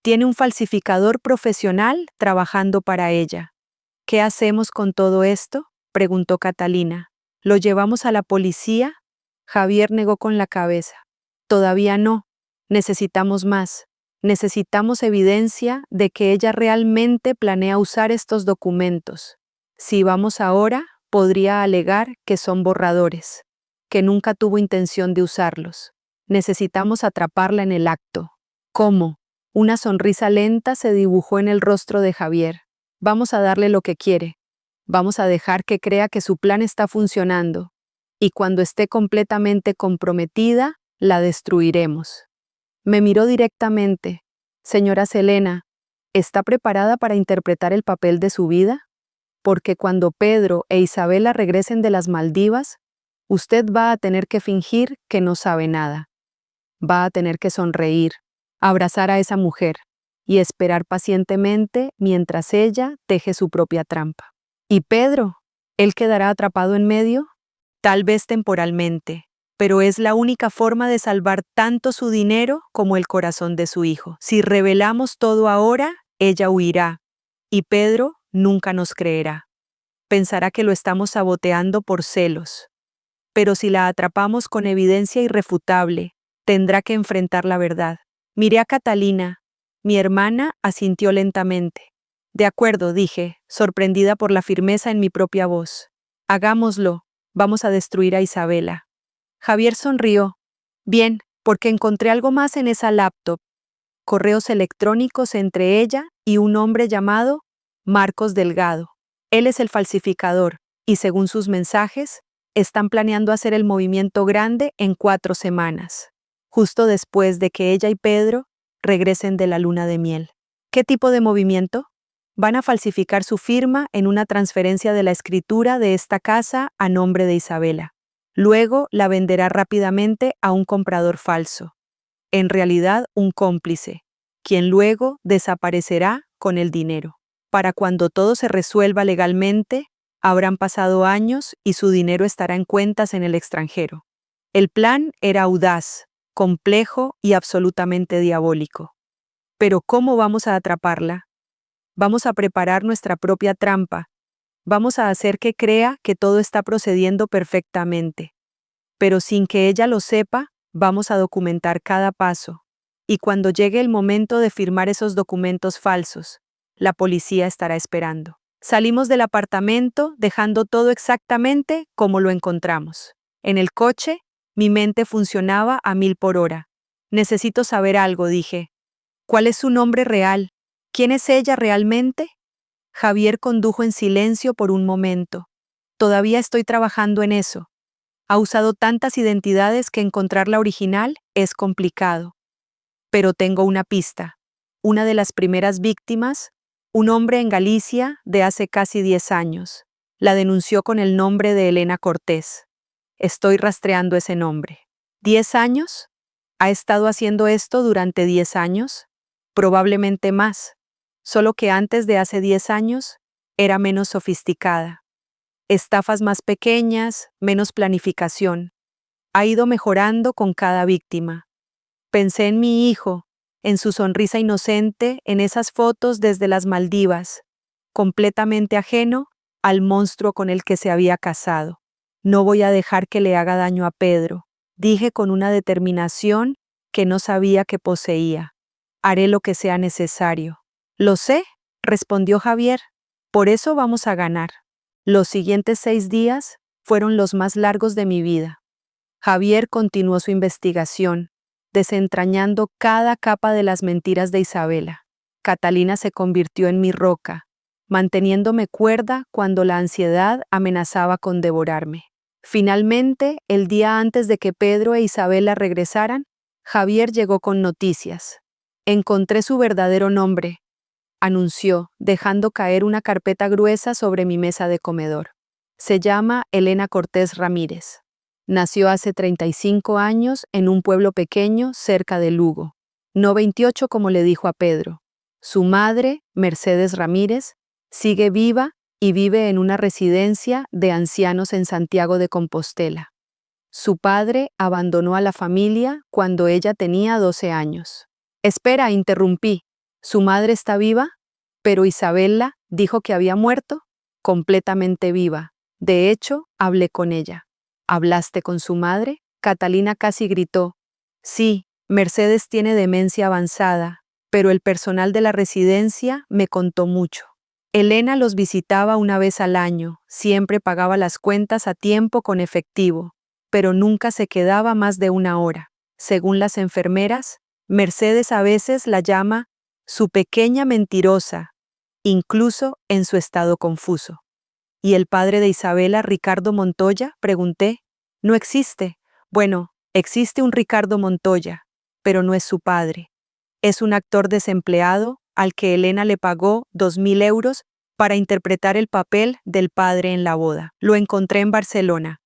Tiene un falsificador profesional trabajando para ella. ¿Qué hacemos con todo esto?, preguntó Catalina. ¿Lo llevamos a la policía? Javier negó con la cabeza. Todavía no. Necesitamos más. Necesitamos evidencia de que ella realmente planea usar estos documentos. Si vamos ahora, podría alegar que son borradores, que nunca tuvo intención de usarlos. Necesitamos atraparla en el acto. ¿Cómo? Una sonrisa lenta se dibujó en el rostro de Javier. Vamos a darle lo que quiere. Vamos a dejar que crea que su plan está funcionando. Y cuando esté completamente comprometida, la destruiremos. Me miró directamente. Señora Selena, ¿está preparada para interpretar el papel de su vida? Porque cuando Pedro e Isabela regresen de las Maldivas, usted va a tener que fingir que no sabe nada. Va a tener que sonreír, abrazar a esa mujer y esperar pacientemente mientras ella teje su propia trampa. ¿Y Pedro? ¿Él quedará atrapado en medio? Tal vez temporalmente, pero es la única forma de salvar tanto su dinero como el corazón de su hijo. Si revelamos todo ahora, ella huirá, y Pedro nunca nos creerá. Pensará que lo estamos saboteando por celos. Pero si la atrapamos con evidencia irrefutable, tendrá que enfrentar la verdad. Miré a Catalina. Mi hermana asintió lentamente. De acuerdo, dije, sorprendida por la firmeza en mi propia voz. Hagámoslo, vamos a destruir a Isabela. Javier sonrió. Bien, porque encontré algo más en esa laptop. Correos electrónicos entre ella y un hombre llamado Marcos Delgado. Él es el falsificador, y según sus mensajes, están planeando hacer el movimiento grande en 4 semanas, justo después de que ella y Pedro regresen de la luna de miel. ¿Qué tipo de movimiento? Van a falsificar su firma en una transferencia de la escritura de esta casa a nombre de Isabela. Luego la venderá rápidamente a un comprador falso, en realidad un cómplice, quien luego desaparecerá con el dinero. Para cuando todo se resuelva legalmente, habrán pasado años y su dinero estará en cuentas en el extranjero. El plan era audaz, complejo y absolutamente diabólico. Pero ¿cómo vamos a atraparla? Vamos a preparar nuestra propia trampa. Vamos a hacer que crea que todo está procediendo perfectamente. Pero sin que ella lo sepa, vamos a documentar cada paso. Y cuando llegue el momento de firmar esos documentos falsos, la policía estará esperando. Salimos del apartamento dejando todo exactamente como lo encontramos. En el coche, mi mente funcionaba a 1000 por hora. Necesito saber algo, dije. ¿Cuál es su nombre real? ¿Quién es ella realmente? Javier condujo en silencio por un momento. Todavía estoy trabajando en eso. Ha usado tantas identidades que encontrar la original es complicado. Pero tengo una pista. Una de las primeras víctimas, un hombre en Galicia de hace casi 10 años, la denunció con el nombre de Elena Cortés. Estoy rastreando ese nombre. ¿10 años? ¿Ha estado haciendo esto durante 10 años? Probablemente más, solo que antes de hace 10 años era menos sofisticada. Estafas más pequeñas, menos planificación. Ha ido mejorando con cada víctima. Pensé en mi hijo, en su sonrisa inocente, en esas fotos desde las Maldivas, completamente ajeno al monstruo con el que se había casado. No voy a dejar que le haga daño a Pedro, dije con una determinación que no sabía que poseía. Haré lo que sea necesario. Lo sé, respondió Javier. Por eso vamos a ganar. Los siguientes 6 días fueron los más largos de mi vida. Javier continuó su investigación, desentrañando cada capa de las mentiras de Isabela. Catalina se convirtió en mi roca, manteniéndome cuerda cuando la ansiedad amenazaba con devorarme. Finalmente, el día antes de que Pedro e Isabela regresaran, Javier llegó con noticias. Encontré su verdadero nombre, anunció, dejando caer una carpeta gruesa sobre mi mesa de comedor. Se llama Elena Cortés Ramírez. Nació hace 35 años en un pueblo pequeño cerca de Lugo. No 28 como le dijo a Pedro. Su madre, Mercedes Ramírez, sigue viva y vive en una residencia de ancianos en Santiago de Compostela. Su padre abandonó a la familia cuando ella tenía 12 años. Espera, interrumpí. ¿Su madre está viva? Pero Isabela dijo que había muerto. Completamente viva. De hecho, hablé con ella. ¿Hablaste con su madre? Catalina casi gritó. Sí, Mercedes tiene demencia avanzada, pero el personal de la residencia me contó mucho. Elena los visitaba una vez al año, siempre pagaba las cuentas a tiempo con efectivo, pero nunca se quedaba más de 1 hora. Según las enfermeras, Mercedes a veces la llama su pequeña mentirosa, incluso en su estado confuso. ¿Y el padre de Isabela, Ricardo Montoya? Pregunté. No existe. Bueno, existe un Ricardo Montoya, pero no es su padre. Es un actor desempleado al que Elena le pagó 2.000 euros para interpretar el papel del padre en la boda. Lo encontré en Barcelona.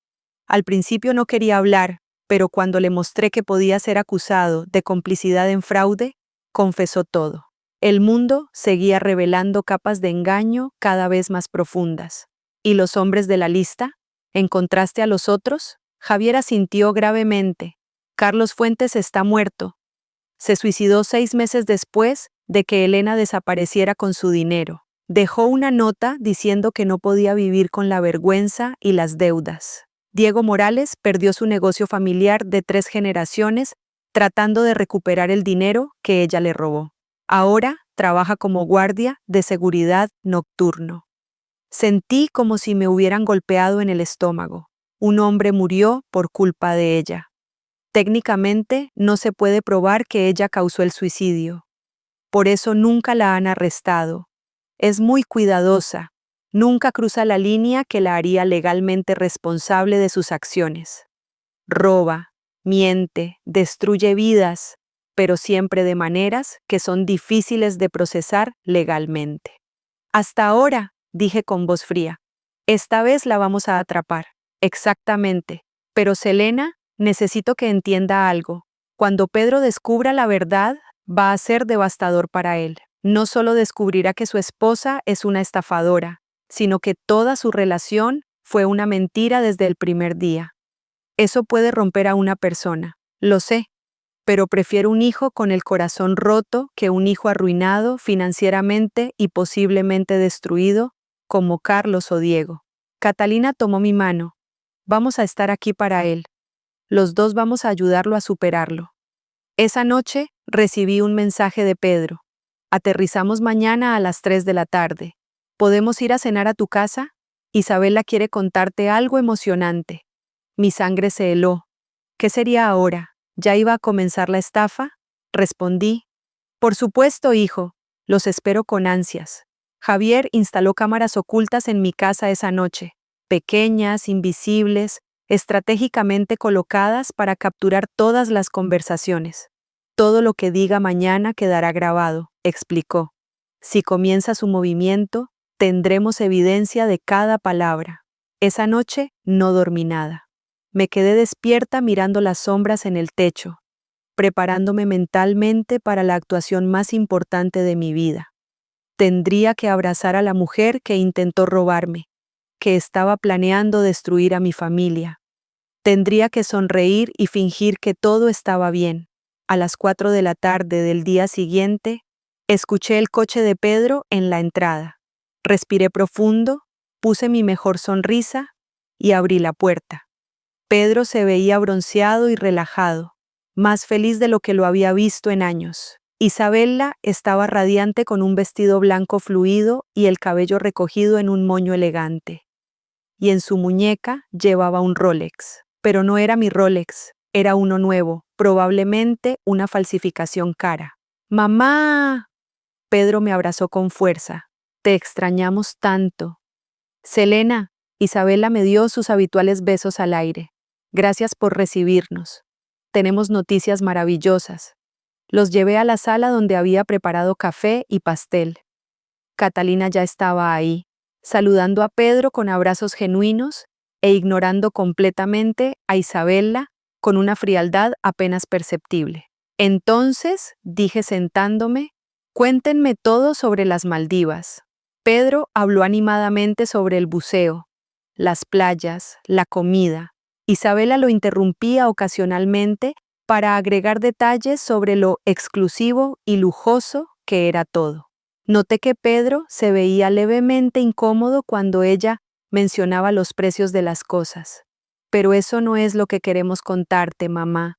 Al principio no quería hablar, pero cuando le mostré que podía ser acusado de complicidad en fraude, confesó todo. El mundo seguía revelando capas de engaño cada vez más profundas. ¿Y los hombres de la lista? ¿Encontraste a los otros? Javier asintió gravemente. Carlos Fuentes está muerto. Se suicidó 6 meses después de que Elena desapareciera con su dinero. Dejó una nota diciendo que no podía vivir con la vergüenza y las deudas. Diego Morales perdió su negocio familiar de 3 generaciones tratando de recuperar el dinero que ella le robó. Ahora trabaja como guardia de seguridad nocturno. Sentí como si me hubieran golpeado en el estómago. Un hombre murió por culpa de ella. Técnicamente no se puede probar que ella causó el suicidio. Por eso nunca la han arrestado. Es muy cuidadosa. Nunca cruza la línea que la haría legalmente responsable de sus acciones. Roba, miente, destruye vidas, pero siempre de maneras que son difíciles de procesar legalmente. Hasta ahora, dije con voz fría, esta vez la vamos a atrapar. Exactamente. Pero Selena, necesito que entienda algo. Cuando Pedro descubra la verdad, va a ser devastador para él. No solo descubrirá que su esposa es una estafadora, sino que toda su relación fue una mentira desde el primer día. Eso puede romper a una persona, lo sé, pero prefiero un hijo con el corazón roto que un hijo arruinado financieramente y posiblemente destruido, como Carlos o Diego. Catalina tomó mi mano. Vamos a estar aquí para él. Los dos vamos a ayudarlo a superarlo. Esa noche recibí un mensaje de Pedro. Aterrizamos mañana a las 3 de la tarde. ¿Podemos ir a cenar a tu casa? Isabela quiere contarte algo emocionante. Mi sangre se heló. ¿Qué sería ahora? ¿Ya iba a comenzar la estafa? Respondí. Por supuesto, hijo. Los espero con ansias. Javier instaló cámaras ocultas en mi casa esa noche, pequeñas, invisibles, estratégicamente colocadas para capturar todas las conversaciones. Todo lo que diga mañana quedará grabado, explicó. Si comienza su movimiento, tendremos evidencia de cada palabra. Esa noche no dormí nada. Me quedé despierta mirando las sombras en el techo, preparándome mentalmente para la actuación más importante de mi vida. Tendría que abrazar a la mujer que intentó robarme, que estaba planeando destruir a mi familia. Tendría que sonreír y fingir que todo estaba bien. A las 4 de la tarde del día siguiente, escuché el coche de Pedro en la entrada. Respiré profundo, puse mi mejor sonrisa y abrí la puerta. Pedro se veía bronceado y relajado, más feliz de lo que lo había visto en años. Isabela estaba radiante con un vestido blanco fluido y el cabello recogido en un moño elegante. Y en su muñeca llevaba un Rolex. Pero no era mi Rolex, era uno nuevo, probablemente una falsificación cara. ¡Mamá! Pedro me abrazó con fuerza. Te extrañamos tanto. Selena, Isabela me dio sus habituales besos al aire. Gracias por recibirnos. Tenemos noticias maravillosas. Los llevé a la sala donde había preparado café y pastel. Catalina ya estaba ahí, saludando a Pedro con abrazos genuinos e ignorando completamente a Isabela con una frialdad apenas perceptible. Entonces, dije sentándome, cuéntenme todo sobre las Maldivas. Pedro habló animadamente sobre el buceo, las playas, la comida. Isabela lo interrumpía ocasionalmente para agregar detalles sobre lo exclusivo y lujoso que era todo. Noté que Pedro se veía levemente incómodo cuando ella mencionaba los precios de las cosas. Pero eso no es lo que queremos contarte, mamá.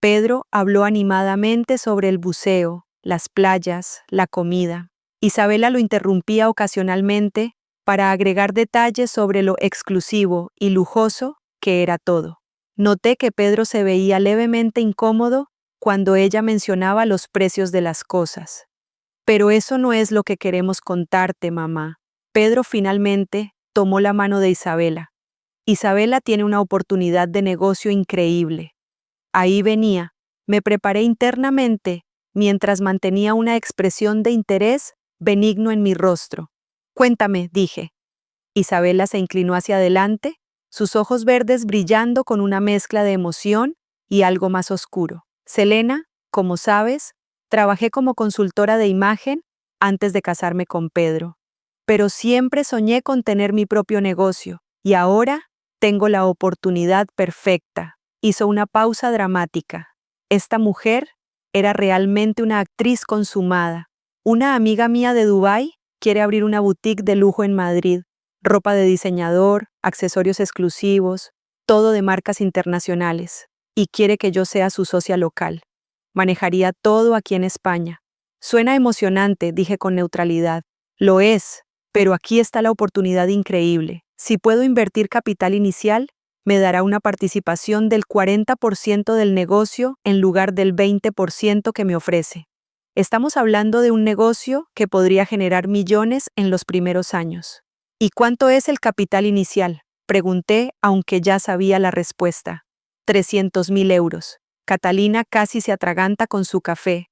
Pedro habló animadamente sobre el buceo, las playas, la comida. Isabela lo interrumpía ocasionalmente para agregar detalles sobre lo exclusivo y lujoso que era todo. Noté que Pedro se veía levemente incómodo cuando ella mencionaba los precios de las cosas. Pero eso no es lo que queremos contarte, mamá. Pedro finalmente tomó la mano de Isabela. Isabela tiene una oportunidad de negocio increíble. Ahí venía. Me preparé internamente mientras mantenía una expresión de interés benigno en mi rostro. Cuéntame, dije. Isabela se inclinó hacia adelante, sus ojos verdes brillando con una mezcla de emoción y algo más oscuro. Selena, como sabes, trabajé como consultora de imagen antes de casarme con Pedro. Pero siempre soñé con tener mi propio negocio, y ahora tengo la oportunidad perfecta. Hizo una pausa dramática. Esta mujer era realmente una actriz consumada. Una amiga mía de Dubái quiere abrir una boutique de lujo en Madrid, ropa de diseñador, accesorios exclusivos, todo de marcas internacionales, y quiere que yo sea su socia local. Manejaría todo aquí en España. Suena emocionante, dije con neutralidad. Lo es, pero aquí está la oportunidad increíble. Si puedo invertir capital inicial, me dará una participación del 40% del negocio en lugar del 20% que me ofrece. Estamos hablando de un negocio que podría generar millones en los primeros años. ¿Y cuánto es el capital inicial?, pregunté, aunque ya sabía la respuesta. 300.000 euros. Catalina casi se atraganta con su café.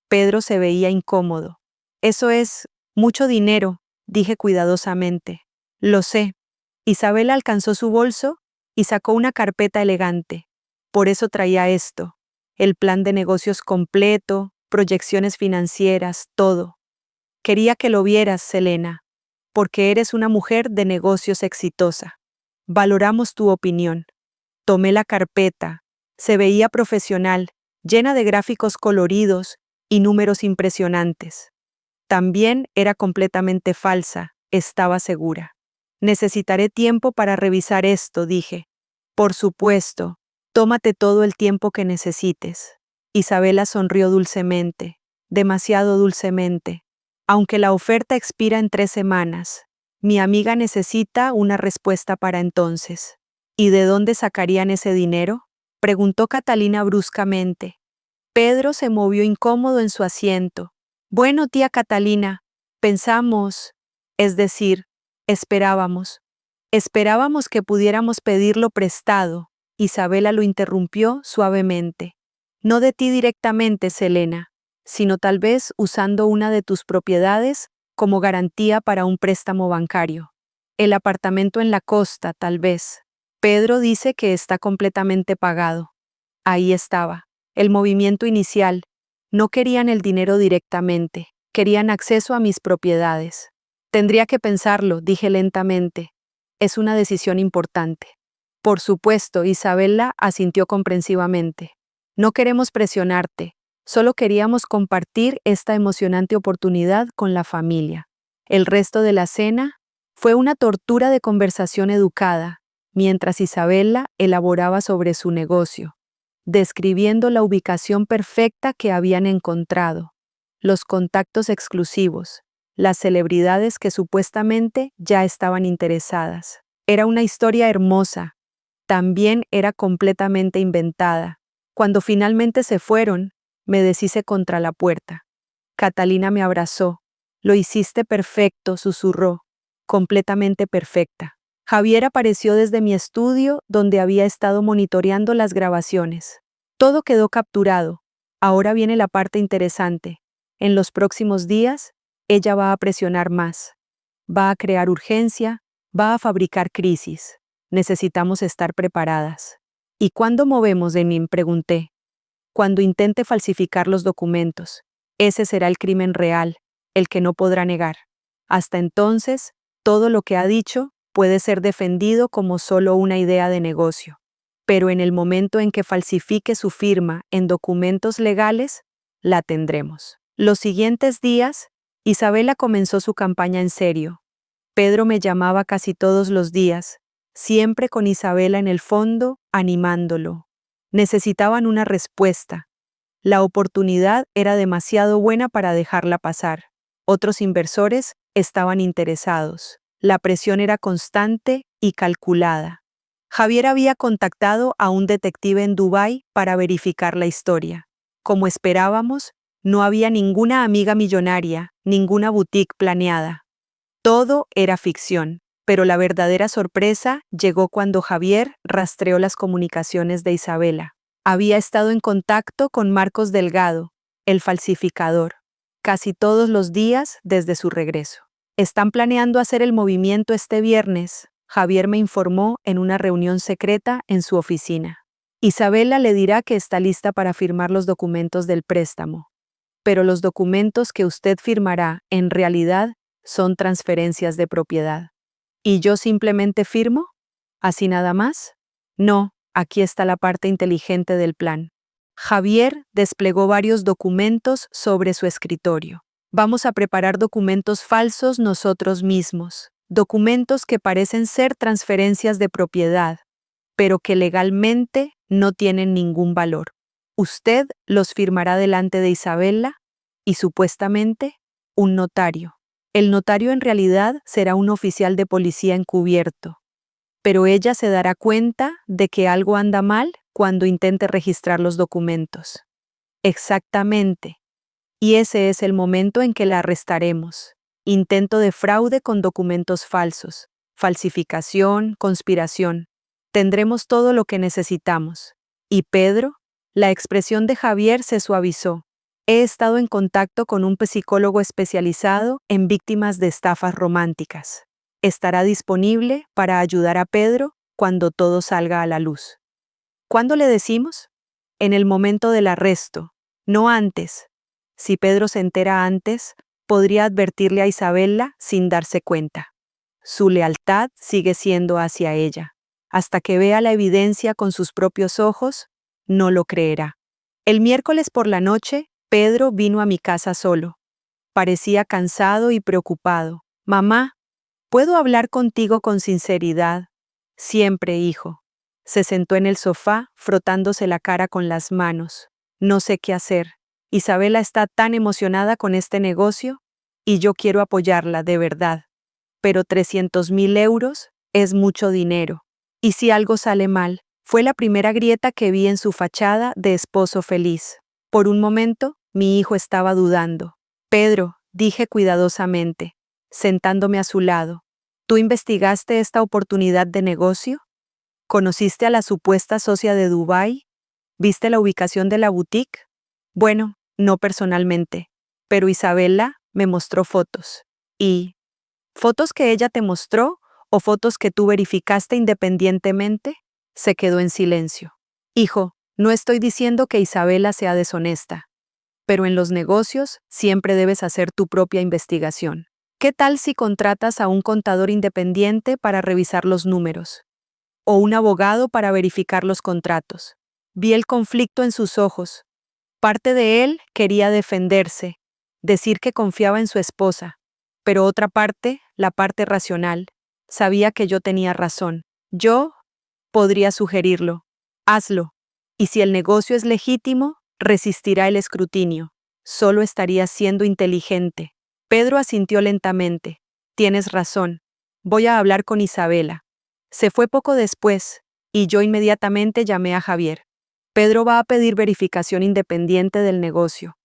Pedro se veía incómodo. Eso es mucho dinero, dije cuidadosamente. Lo sé. Isabel alcanzó su bolso y sacó una carpeta elegante. Por eso traía esto. El plan de negocios completo, proyecciones financieras, todo. Quería que lo vieras, Selena, porque eres una mujer de negocios exitosa. Valoramos tu opinión. Tomé la carpeta. Se veía profesional, llena de gráficos coloridos y números impresionantes. También era completamente falsa, estaba segura. Necesitaré tiempo para revisar esto, dije. Por supuesto, tómate todo el tiempo que necesites. Isabela sonrió dulcemente, demasiado dulcemente. Aunque la oferta expira en 3 semanas, mi amiga necesita una respuesta para entonces. ¿Y de dónde sacarían ese dinero?, preguntó Catalina bruscamente. Pedro se movió incómodo en su asiento. Bueno, tía Catalina, pensamos, es decir, esperábamos. Esperábamos que pudiéramos pedirlo prestado. Isabela lo interrumpió suavemente. No de ti directamente, Selena, sino tal vez usando una de tus propiedades como garantía para un préstamo bancario. El apartamento en la costa, tal vez. Pedro dice que está completamente pagado. Ahí estaba. El movimiento inicial. No querían el dinero directamente, querían acceso a mis propiedades. Tendría que pensarlo, dije lentamente. Es una decisión importante. Por supuesto, Isabela asintió comprensivamente. No queremos presionarte, solo queríamos compartir esta emocionante oportunidad con la familia. El resto de la cena fue una tortura de conversación educada, mientras Isabela elaboraba sobre su negocio, describiendo la ubicación perfecta que habían encontrado, los contactos exclusivos, las celebridades que supuestamente ya estaban interesadas. Era una historia hermosa, también era completamente inventada. Cuando finalmente se fueron, me deshice contra la puerta. Catalina me abrazó. Lo hiciste perfecto, susurró. Completamente perfecta. Javier apareció desde mi estudio, donde había estado monitoreando las grabaciones. Todo quedó capturado. Ahora viene la parte interesante. En los próximos días, ella va a presionar más. Va a crear urgencia, va a fabricar crisis. Necesitamos estar preparadas. ¿Y cuándo movemos, Denim?, pregunté. Cuando intente falsificar los documentos. Ese será el crimen real, el que no podrá negar. Hasta entonces, todo lo que ha dicho puede ser defendido como solo una idea de negocio. Pero en el momento en que falsifique su firma en documentos legales, la tendremos. Los siguientes días, Isabela comenzó su campaña en serio. Pedro me llamaba casi todos los días, siempre con Isabela en el fondo, animándolo. Necesitaban una respuesta. La oportunidad era demasiado buena para dejarla pasar. Otros inversores estaban interesados. La presión era constante y calculada. Javier había contactado a un detective en Dubái para verificar la historia. Como esperábamos, no había ninguna amiga millonaria, ninguna boutique planeada. Todo era ficción, pero la verdadera sorpresa llegó cuando Javier rastreó las comunicaciones de Isabela. Había estado en contacto con Marcos Delgado, el falsificador, casi todos los días desde su regreso. Están planeando hacer el movimiento este viernes, Javier me informó en una reunión secreta en su oficina. Isabela le dirá que está lista para firmar los documentos del préstamo. Pero los documentos que usted firmará, en realidad, son transferencias de propiedad. ¿Y yo simplemente firmo? ¿Así nada más? No, aquí está la parte inteligente del plan. Javier desplegó varios documentos sobre su escritorio. Vamos a preparar documentos falsos nosotros mismos, documentos que parecen ser transferencias de propiedad, pero que legalmente no tienen ningún valor. Usted los firmará delante de Isabela y supuestamente un notario. El notario en realidad será un oficial de policía encubierto, pero ella se dará cuenta de que algo anda mal cuando intente registrar los documentos. Exactamente. Y ese es el momento en que la arrestaremos. Intento de fraude con documentos falsos, falsificación, conspiración. Tendremos todo lo que necesitamos. Y Pedro, la expresión de Javier se suavizó. He estado en contacto con un psicólogo especializado en víctimas de estafas románticas. Estará disponible para ayudar a Pedro cuando todo salga a la luz. ¿Cuándo le decimos? En el momento del arresto, no antes. Si Pedro se entera antes, podría advertirle a Isabela sin darse cuenta. Su lealtad sigue siendo hacia ella. Hasta que vea la evidencia con sus propios ojos, no lo creerá. El miércoles por la noche, Pedro vino a mi casa solo. Parecía cansado y preocupado. Mamá, ¿puedo hablar contigo con sinceridad? Siempre, hijo. Se sentó en el sofá, frotándose la cara con las manos. No sé qué hacer. Isabela está tan emocionada con este negocio y yo quiero apoyarla de verdad. Pero 300.000 euros es mucho dinero. ¿Y si algo sale mal? Fue la primera grieta que vi en su fachada de esposo feliz. Por un momento, mi hijo estaba dudando. Pedro, dije cuidadosamente, sentándome a su lado, ¿tú investigaste esta oportunidad de negocio? ¿Conociste a la supuesta socia de Dubái? ¿Viste la ubicación de la boutique? Bueno, no personalmente, pero Isabela me mostró fotos. ¿Y fotos que ella te mostró o fotos que tú verificaste independientemente? Se quedó en silencio. Hijo, no estoy diciendo que Isabela sea deshonesta, pero en los negocios siempre debes hacer tu propia investigación. ¿Qué tal si contratas a un contador independiente para revisar los números? ¿O un abogado para verificar los contratos? Vi el conflicto en sus ojos. Parte de él quería defenderse, decir que confiaba en su esposa, pero otra parte, la parte racional, sabía que yo tenía razón. Yo podría sugerirlo. Hazlo. Y si el negocio es legítimo, resistirá el escrutinio. Solo estaría siendo inteligente. Pedro asintió lentamente. Tienes razón. Voy a hablar con Isabela. Se fue poco después, y yo inmediatamente llamé a Javier. Pedro va a pedir verificación independiente del negocio.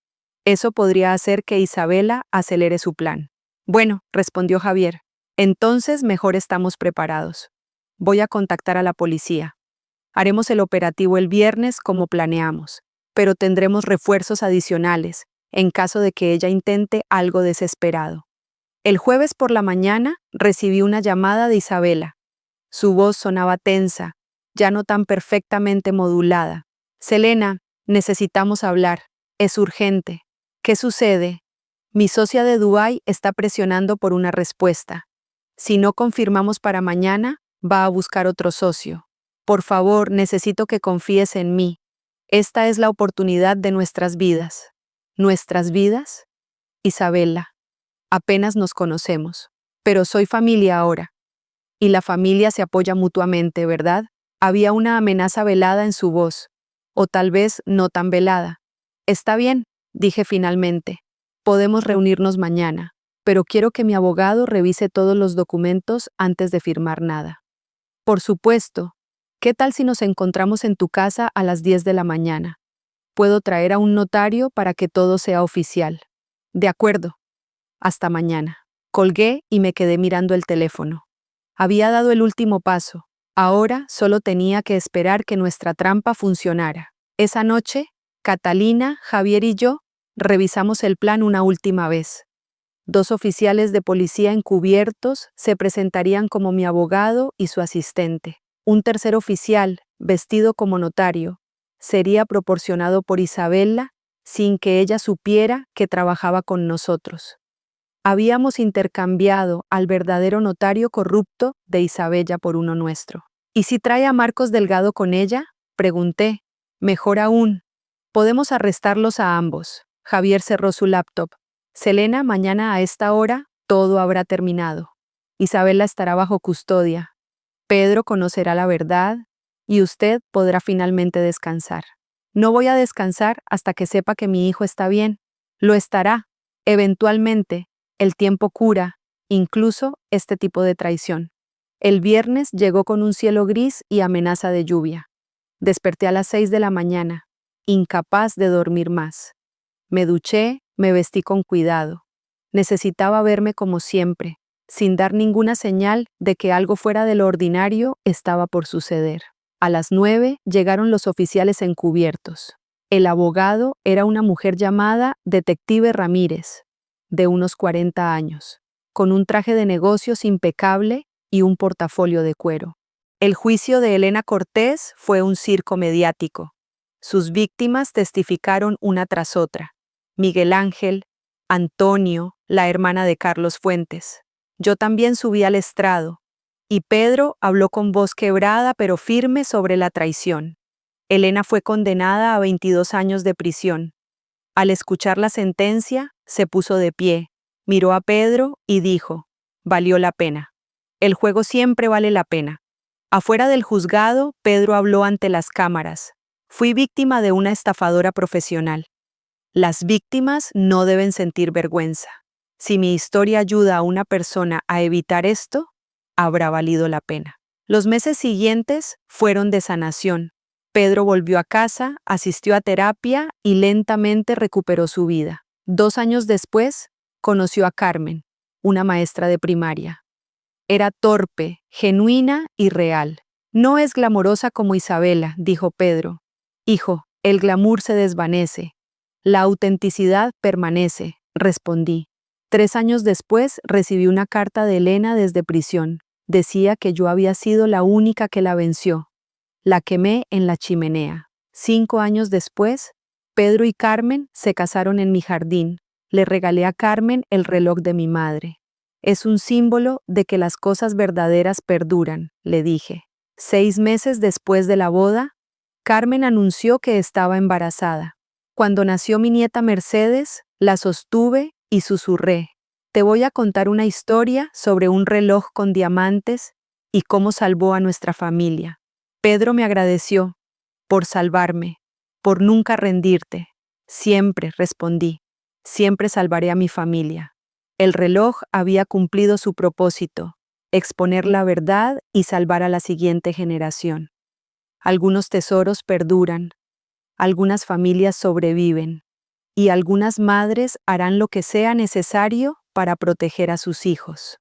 Eso podría hacer que Isabela acelere su plan. Bueno, respondió Javier. Entonces mejor estamos preparados. Voy a contactar a la policía. Haremos el operativo el viernes como planeamos, pero tendremos refuerzos adicionales en caso de que ella intente algo desesperado. El jueves por la mañana recibí una llamada de Isabela. Su voz sonaba tensa, ya no tan perfectamente modulada. Selena, necesitamos hablar. Es urgente. ¿Qué sucede? Mi socia de Dubái está presionando por una respuesta. Si no confirmamos para mañana, va a buscar otro socio. Por favor, necesito que confíes en mí. Esta es la oportunidad de nuestras vidas. ¿Nuestras vidas? Isabela, apenas nos conocemos, pero soy familia ahora. Y la familia se apoya mutuamente, ¿verdad? Había una amenaza velada en su voz, o tal vez no tan velada. Está bien, dije finalmente. Podemos reunirnos mañana, pero quiero que mi abogado revise todos los documentos antes de firmar nada. Por supuesto. ¿Qué tal si nos encontramos en tu casa a las 10 de la mañana? Puedo traer a un notario para que todo sea oficial. De acuerdo. Hasta mañana. Colgué y me quedé mirando el teléfono. Había dado el último paso. Ahora solo tenía que esperar que nuestra trampa funcionara. Esa noche, Catalina, Javier y yo revisamos el plan una última vez. 2 oficiales de policía encubiertos se presentarían como mi abogado y su asistente. Un tercer oficial, vestido como notario, sería proporcionado por Isabela sin que ella supiera que trabajaba con nosotros. Habíamos intercambiado al verdadero notario corrupto de Isabella por uno nuestro. ¿Y si trae a Marcos Delgado con ella? Pregunté. Mejor aún. Podemos arrestarlos a ambos. Javier cerró su laptop. Selena, mañana a esta hora todo habrá terminado. Isabela estará bajo custodia. Pedro conocerá la verdad y usted podrá finalmente descansar. No voy a descansar hasta que sepa que mi hijo está bien. Lo estará. Eventualmente, el tiempo cura, incluso este tipo de traición. El viernes llegó con un cielo gris y amenaza de lluvia. Desperté a las 6 de la mañana, incapaz de dormir más. Me duché, me vestí con cuidado. Necesitaba verme como siempre, sin dar ninguna señal de que algo fuera de lo ordinario estaba por suceder. A las 9 llegaron los oficiales encubiertos. El abogado era una mujer llamada Detective Ramírez, de unos 40 años, con un traje de negocios impecable y un portafolio de cuero. El juicio de Elena Cortés fue un circo mediático. Sus víctimas testificaron una tras otra. Miguel Ángel, Antonio, la hermana de Carlos Fuentes. Yo también subí al estrado, y Pedro habló con voz quebrada pero firme sobre la traición. Elena fue condenada a 22 años de prisión. Al escuchar la sentencia, se puso de pie, miró a Pedro y dijo: «Valió la pena. El juego siempre vale la pena». Afuera del juzgado, Pedro habló ante las cámaras. «Fui víctima de una estafadora profesional. Las víctimas no deben sentir vergüenza. Si mi historia ayuda a una persona a evitar esto, habrá valido la pena». Los meses siguientes fueron de sanación. Pedro volvió a casa, asistió a terapia y lentamente recuperó su vida. 2 años después, conoció a Carmen, una maestra de primaria. Era torpe, genuina y real. «No es glamorosa como Isabela», dijo Pedro. «Hijo, el glamour se desvanece. La autenticidad permanece», respondí. 3 años después recibí una carta de Elena desde prisión. Decía que yo había sido la única que la venció. La quemé en la chimenea. 5 años después, Pedro y Carmen se casaron en mi jardín. Le regalé a Carmen el reloj de mi madre. «Es un símbolo de que las cosas verdaderas perduran», le dije. 6 meses después de la boda, Carmen anunció que estaba embarazada. Cuando nació mi nieta Mercedes, la sostuve y susurré: «Te voy a contar una historia sobre un reloj con diamantes y cómo salvó a nuestra familia». Pedro me agradeció por salvarme, por nunca rendirte. «Siempre», respondí, «siempre salvaré a mi familia». El reloj había cumplido su propósito: exponer la verdad y salvar a la siguiente generación. Algunos tesoros perduran, algunas familias sobreviven, y algunas madres harán lo que sea necesario para proteger a sus hijos.